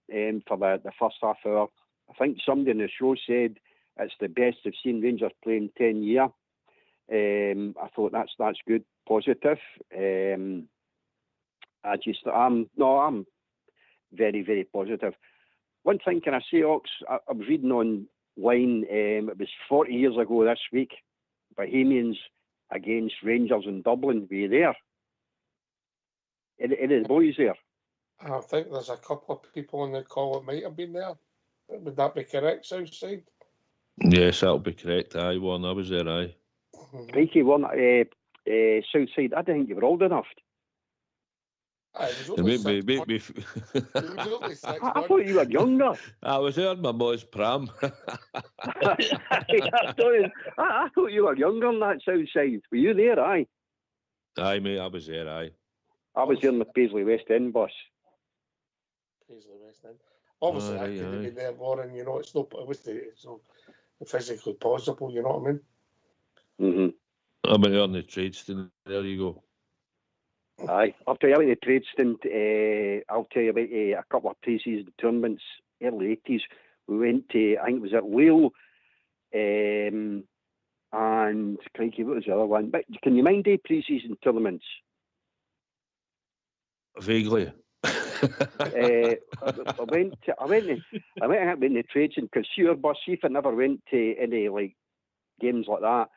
for the first half hour. I think somebody in the show said it's the best they've seen Rangers play in 10 years. I thought that's good, positive. I'm very, very positive. One thing can I say, Ox? I was reading online, it was 40 years ago this week, Bohemians against Rangers in Dublin. Were you there? Any of the boys there? I think there's a couple of people on the call that might have been there. Would that be correct, Southside? Yes, that'll be correct. Aye, Warren, I was there, aye. Crikey, Warren, Southside, I didn't think you were old enough. It was only 6 months. It was only 6 months. I thought you were younger. I was there in my mom's pram. I thought you were younger than that, Southside. Were you there, aye? Aye, mate, I was there, aye. I was here in the Paisley West End bus. Paisley West End. Obviously, I couldn't be there, Warren. You know, it's not physically possible. You know what I mean? I'm there on the Tradeston. There you go. Aye, after I went to Tradeston, I'll tell you about a couple of pre-season tournaments, early 80s. We went to, I think it was at Wales, and crikey, what was the other one? But can you mind pre-season tournaments? Vaguely. I went to Tradeston because your bus, see if I never went to any like games like that.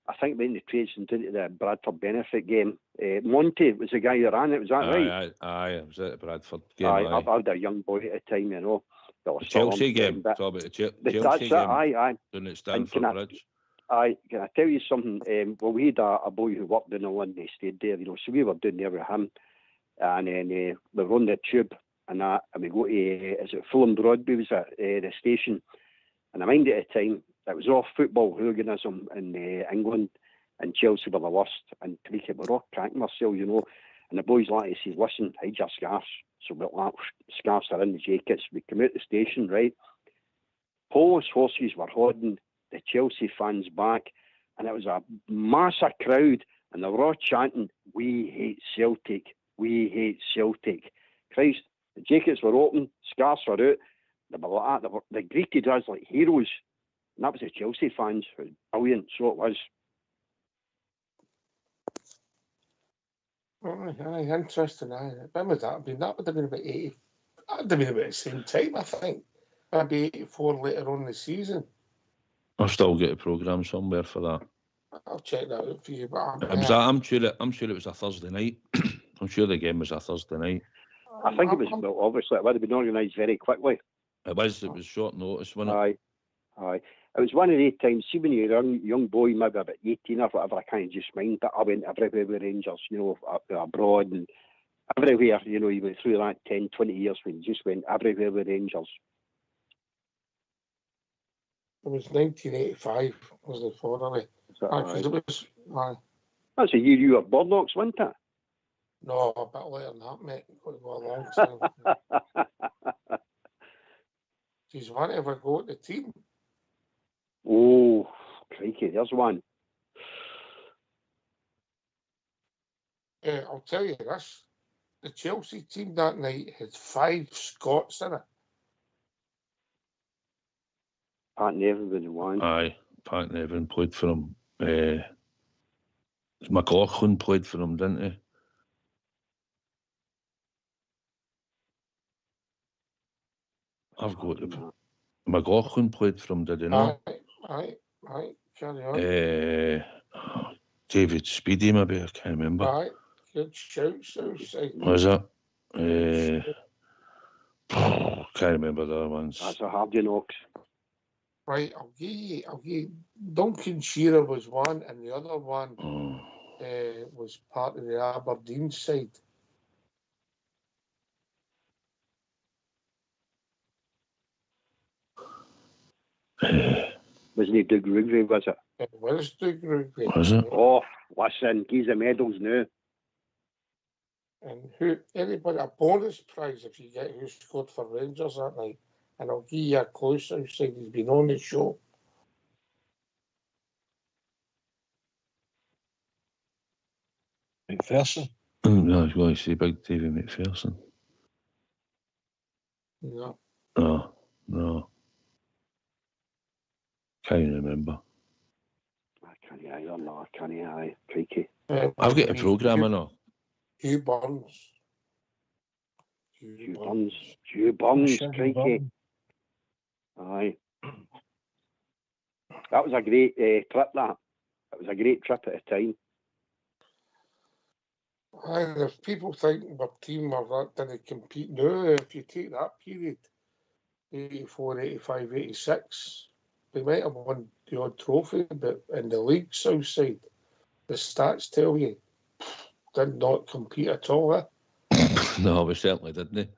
I think we went to Tradeston into the Bradford benefit game. Monty was the guy who ran it, was that right? Aye, it was at the Bradford game. I had a young boy at the time, you know. The Chelsea game. Talk about the Chelsea game. Aye. Down at Stamford Bridge. Aye, can I tell you something? Well, we had a boy who worked in the one, they stayed there, you know, so we were down there with him. And then we were on the tube and we go to, is it Fulham Broadway was at the station. And I mind at the time, it was all football hooliganism in England, and Chelsea were the worst. And we were all cracking ourselves, you know. And the boys like to say, listen, hide your scarves. So we like, scarves are in the jackets. We come out the station, right? Polish horses were holding the Chelsea fans back, and it was a massive crowd, and they were all chanting, "We hate Celtic. We hate Celtic." Christ, the jackets were open, scarves were out. They were like that. They greeted us like heroes. And that was the Chelsea fans. It was brilliant, so it was. Aye, interesting. When would that have been? That would have been about 80. That would have been about the same time, I think. Maybe 84 later on in the season. I'll still get a programme somewhere for that. I'll check that out for you. But I'm sure it was a Thursday night. I'm sure the game was a Thursday night. I think it was, well, obviously, it would have been organised very quickly. It was short notice, wasn't it? Aye. It was one of the times, see when you're a young boy, maybe about 18 or whatever, I can't just mind, but I went everywhere with Rangers, you know, abroad and everywhere, you know, you went through that 10, 20 years when you just went everywhere with Rangers. It was 1985, was it, Forderly? That's a year you were Boardroom, wasn't it? No, a bit later than that, mate. Got to go a long time. Does one ever go to the team? Oh, crikey, there's one. I'll tell you this. The Chelsea team that night had 5 Scots in it. Pat Nevin was one. Aye, Pat Nevin played for him. McLaughlin played for him, didn't he? I've got it. McLaughlin played for him, did he not? Aye. Carry on. David Speedy, maybe, I can't remember. Aye, good shout. Was it? Can't remember the other ones. That's a hard knocks. Right, I'll give you Duncan Shearer was one, and the other one was part of the Aberdeen side. Wasn't he Doug Rugby, was it? It was Doug Rugby. Was it? Oh, listen, he's the medals now. And anybody a bonus prize if you get who scored for Rangers that night. And I'll give you a close outside. He's been on the show. McPherson? No, I was going to say Big Davy McPherson. No. No. Can't remember. I can't either, no, I can't either. Crikey. I've got a programme, I know. Hugh Burns. Hugh Burns, crikey. Aye. That was a great trip, that. It was a great trip at the time. And if people think our team are that didn't compete now, if you take that period, 84, 85, 86, we might have won the odd trophy, but in the league south side, the stats tell you, did not compete at all. No, we certainly didn't.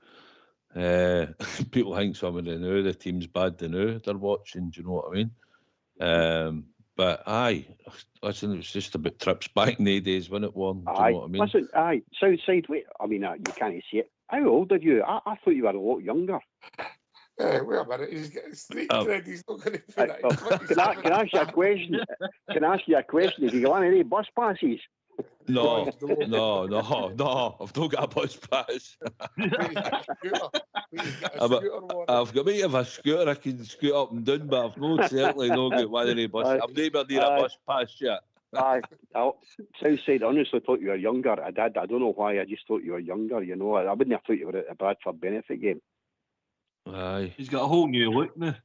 People think some of the team's bad now they're watching, do you know what I mean? But aye, listen, it was just about trips back in the days, wasn't it, Warren? Do you know what I mean? Listen, aye, Southside, wait, I mean, you can't see it. How old are you? I thought you were a lot younger. Wait a minute, he's getting straight dread, he's not going to put that. Can I ask you a question? Can I ask you a question? Have you got any bus passes? No, I've not got a bus pass. I've got me of a scooter I can scoot up and down, but I've certainly not got one of the buses. I've never near a bus pass yet. Aye, Southside, I honestly thought you were younger. I did. I don't know why. I just thought you were younger. You know, I wouldn't have thought you were at the Bradford benefit game. Aye, he's got a whole new look now.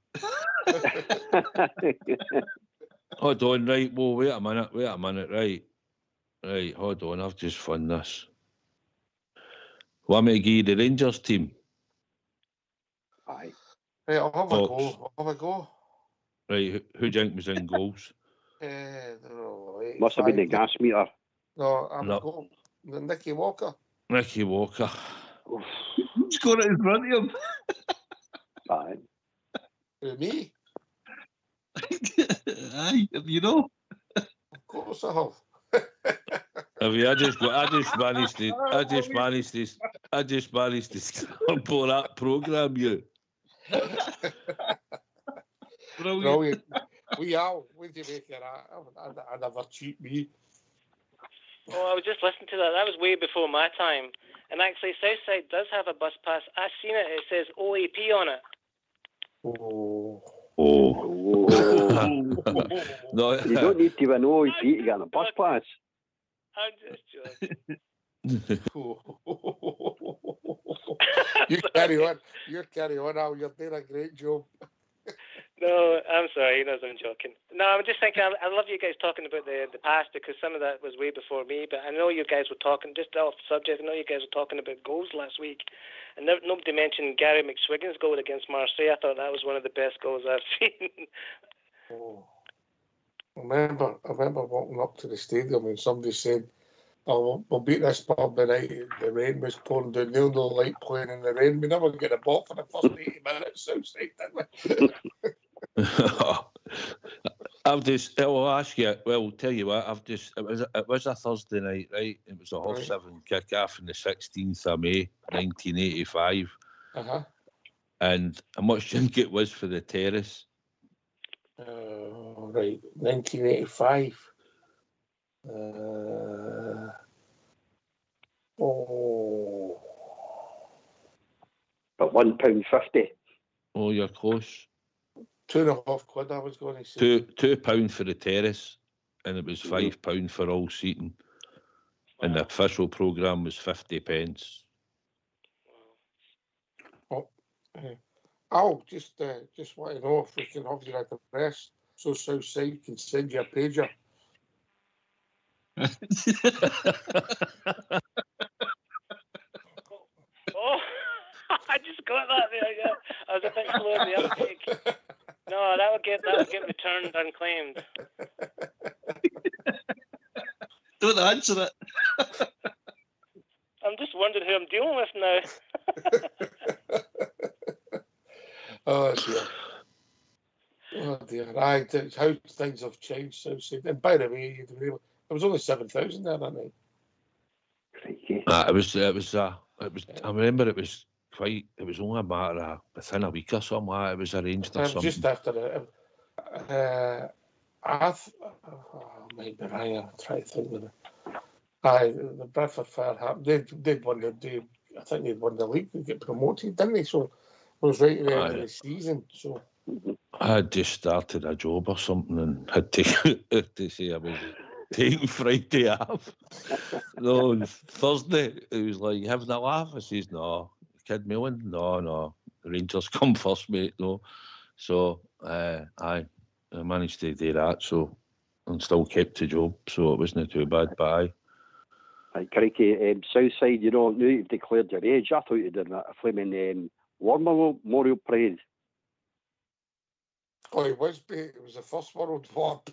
Hold on, right? Well, wait a minute, right. Right, hold on, I've just found this. Want me to give you the Rangers team? Aye. Right, I'll have a go. Right, who do you think was in goals? Must have been the gas meter. No, I'm a goal. Nicky Walker. Nicky Walker. Scored it in front of him. Aye. Me? Aye, you know. Of course I have. I just managed to scramble that programme, you. Brilliant. What do you make of that? I never cheat me. Oh, I was just listening to that. That was way before my time. And actually, Southside does have a bus pass. I've seen it. It says OAP on it. No, you don't need to have an OAP to get a bus pass. I'm just joking. You carry on. Al. You're doing a great job. No, I'm sorry. He knows I'm joking. No, I'm just thinking, I love you guys talking about the past because some of that was way before me, but I know you guys were talking, just off subject, I know you guys were talking about goals last week, and nobody mentioned Gary McSwiggan's goal against Marseille. I thought that was one of the best goals I've seen. I remember walking up to the stadium and somebody said, "Oh, we'll beat this pub tonight." The rain was pouring down. They'll not like playing in the rain. We never get a ball for the first 80 minutes outside, did we? I'll ask you. Well, tell you what. It was a Thursday night, right? It was a 7:30 kick-off on the 16th of May, 1985. And how much do you think it was for the terrace? Right, 1985. But £1.50. Oh, you're close. £2.50 I was going to say. £2 for the terrace, and it was £5 for all seating. And the official programme was 50 pence. I'll just want to know if we can have your address so Southside can send you a pager. Oh, I just got that there. Yeah, I was a bit slow in the uptake. No, that would get returned unclaimed. Don't answer it. I'm just wondering who I'm dealing with now. Oh dear. Oh dear. How things have changed so soon. And by the way, there was only 7,000 there that night. It was. I remember it was quite. It was only a matter of within a week or something. It was arranged or something. Just after it. I might be wrong. I'm trying to think of it. The Bradford Fire happened. They'd won the. I think they'd won the league. They get promoted, didn't they? So it was right at the end of the season. So I had just started a job or something and had to say I was taking Friday off. No, on Thursday it was like having a laugh. I says, "No, kid me on. No, the Rangers come first, mate. No." So I managed to do that. So and still kept the job. So it wasn't too bad. But crikey, Southside, now you've declared your age, I thought you'd done a flaming War Memorial Parade. Oh, it was the First World War.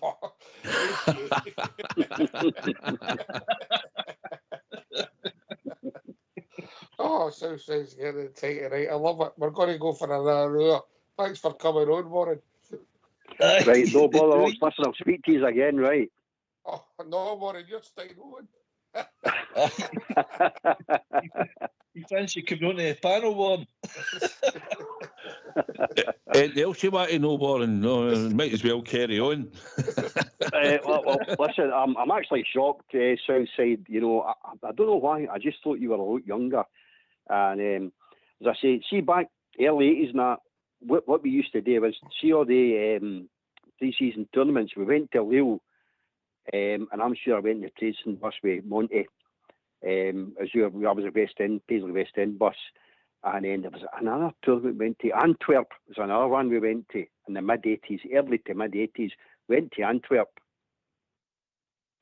Oh, Southside's getting it tight tonight. I love it. We're going to go for another hour. Thanks for coming on, Warren. Right, no bother, Ox. Listen, I'll speak to you again, right? Oh, no, Warren, you're staying on. You fancy coming on to the panel, Warren? anything else you want to know, Warren? No, might as well carry on. Well, listen, I'm actually shocked, Southside. I don't know why. I just thought you were a lot younger. And as I say, see back early 80s and that, what we used to do was see all the pre-season tournaments. We went to Lille, and I'm sure I went to the pre-season bus with Monty. I was a Paisley West End bus. And then there was another tournament we went to. Antwerp was another one we went to in the mid-80s, early to mid-80s. Went to Antwerp.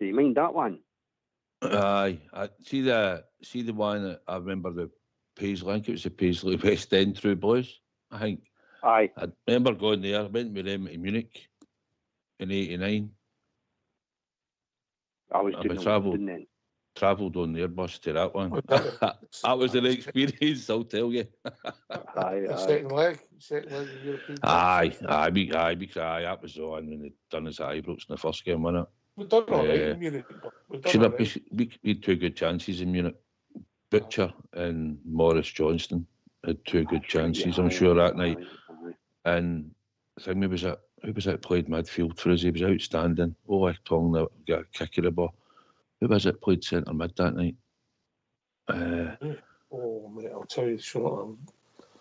Do you mind that one? Aye, I see the one that I remember the Paisley. I think it was the Paisley West End True Boys. I think. Aye. I remember going there. I went with them to Munich in '89. I was doing London then. Travelled on their bus to that one. That was an experience, I'll tell you. Aye. Second leg of European. Aye. That was the one when they done us at Ibrox in the first game, wasn't it? We've done all right in Munich. We had two good chances in Munich. Butcher and Morris Johnston had two good chances, I'm sure, that night. And I think who was it played midfield for us? He was outstanding. I tongue that got a kick of the ball. Who was it played centre mid that night? Mate, I'll tell you shortly.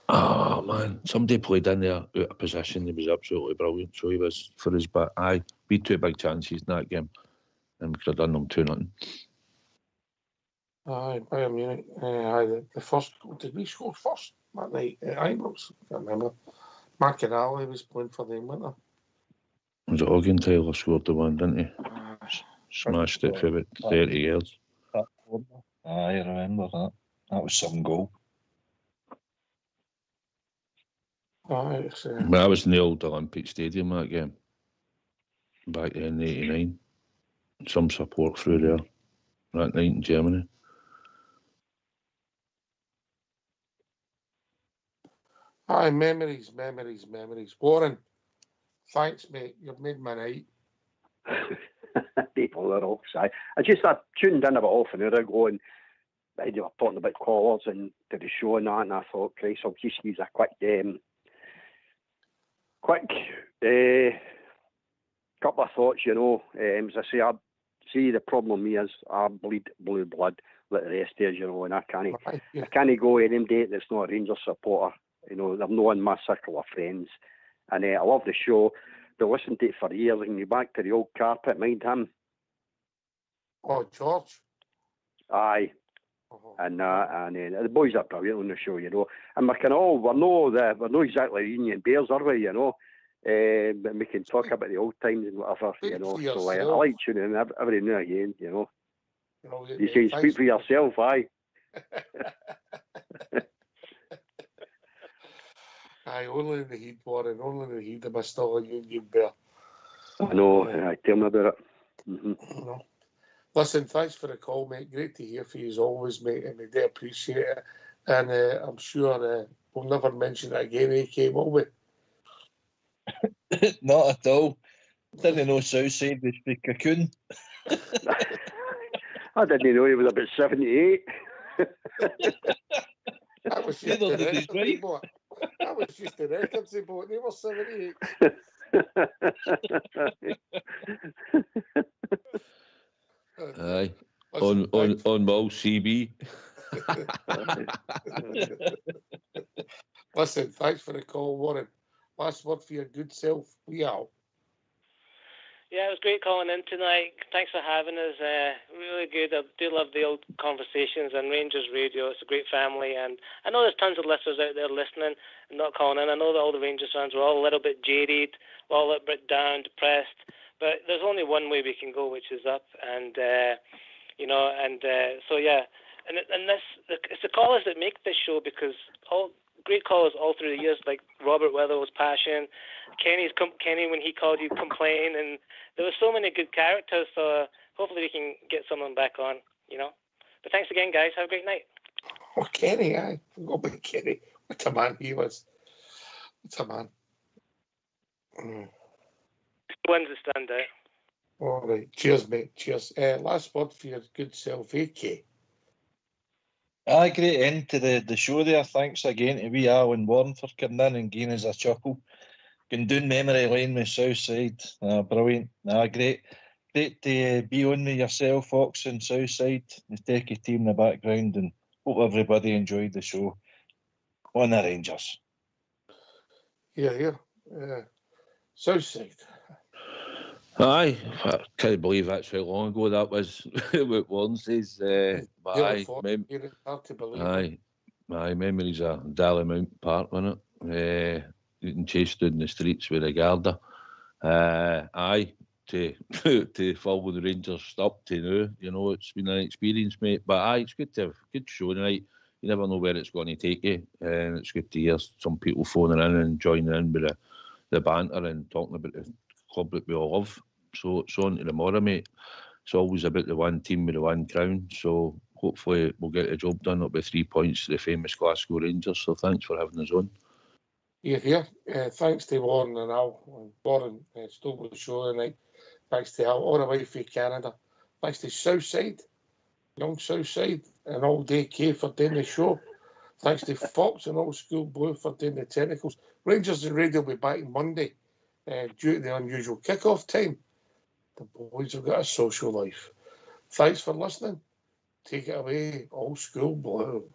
Oh man, somebody played in there out of position. He was absolutely brilliant. So he was for us. But we two big chances in that game, and we could have done them 2-0. Bayern Munich. The first goal. Did we score first that night at Ibrox? I can't remember. Macarelli was playing for them, wasn't he? Was it Augenthaler scored the one, didn't he? Smashed it for about 30 yards. I remember that. That was some goal. I was in the old Olympic Stadium that game. Back in '89. Some support through there that night in Germany. Memories. Warren, thanks, mate. You've made my night. People are off. I tuned in about half an hour ago and they were talking about callers and to the show and that, and I thought, Christ, I'll just use a quick couple of thoughts, as I say, the problem with me is I bleed blue blood like the rest is, and I can't go any day that's not a Rangers supporter. They're not in my circle of friends. And I love the show. They listened to it for years. I can go back to the old carpet, mind him. Oh, George. Aye. And the boys are brilliant on the show, And we're not exactly Union Bears, are we, but we can talk about the old times and whatever, So I like tuning in every now and again, You say speak for yourself, aye. Aye, only in the heat, Warren, only in the heat am I still a Union Bear. I know, tell me about it. No. Listen, thanks for the call, mate. Great to hear from you as always, mate, and we do appreciate it. And I'm sure we'll never mention it again, AK, will we? Not at all. Didn't know Southside was the cocoon. I didn't know he was about 78. That was just the records he bought. That was just the records he bought. They were 78. Aye. On Mull CB. Listen, thanks for the call, Warren. Last word for your good self. We out. Yeah, it was great calling in tonight. Thanks for having us. Really good. I do love the old conversations and Rangers Radio. It's a great family, and I know there's tons of listeners out there listening and not calling in. I know that all the Rangers fans were all a little bit jaded, we're all a little bit down, depressed. But there's only one way we can go, which is up. And so yeah. And it's the callers that make this show, because all great callers all through the years, like Robert Weatherall's passion, Kenny when he called you complaining, and there were so many good characters. So hopefully we can get someone back on, But thanks again, guys. Have a great night. Oh, Kenny, I forgot about Kenny. What a man he was. What a man. Ones that stand out. All right. Cheers, mate. Cheers. Last word for your good self, AK. Great end to the show there. Thanks again to wee Alan Warren for coming in and giving us a chuckle. Going down memory lane with Southside. Brilliant. Great to be on with yourself, Fox, and Southside, the techie team in the background, and hope everybody enjoyed the show. On the Rangers. Yeah. Southside. Aye, I can't believe that's how long ago that was. What Warren says. But hard to believe. Aye, memories of Dallymount Park, wasn't it? Getting chased down the streets with a Garda. To follow the Rangers up to now, it's been an experience, mate. But it's good to have a good show tonight. You never know where it's going to take you, and it's good to hear some people phoning in and joining in with the banter and talking about the club that we all love. So it's on to tomorrow, mate. It's always about the one team with the one crown. So hopefully we'll get the job done. It'll be 3 points to the famous Glasgow Rangers. So thanks for having us on. Here. Thanks to Warren and Al. Warren stole the show tonight. Thanks to Al, all the way from Canada. Thanks to Southside, young Southside, and All Day K for doing the show. Thanks to Fox and Old School Blue for doing the technicals. Rangers and Radio will be back Monday due to the unusual kick-off time. The boys have got a social life. Thanks for listening. Take it away, Old School Blue.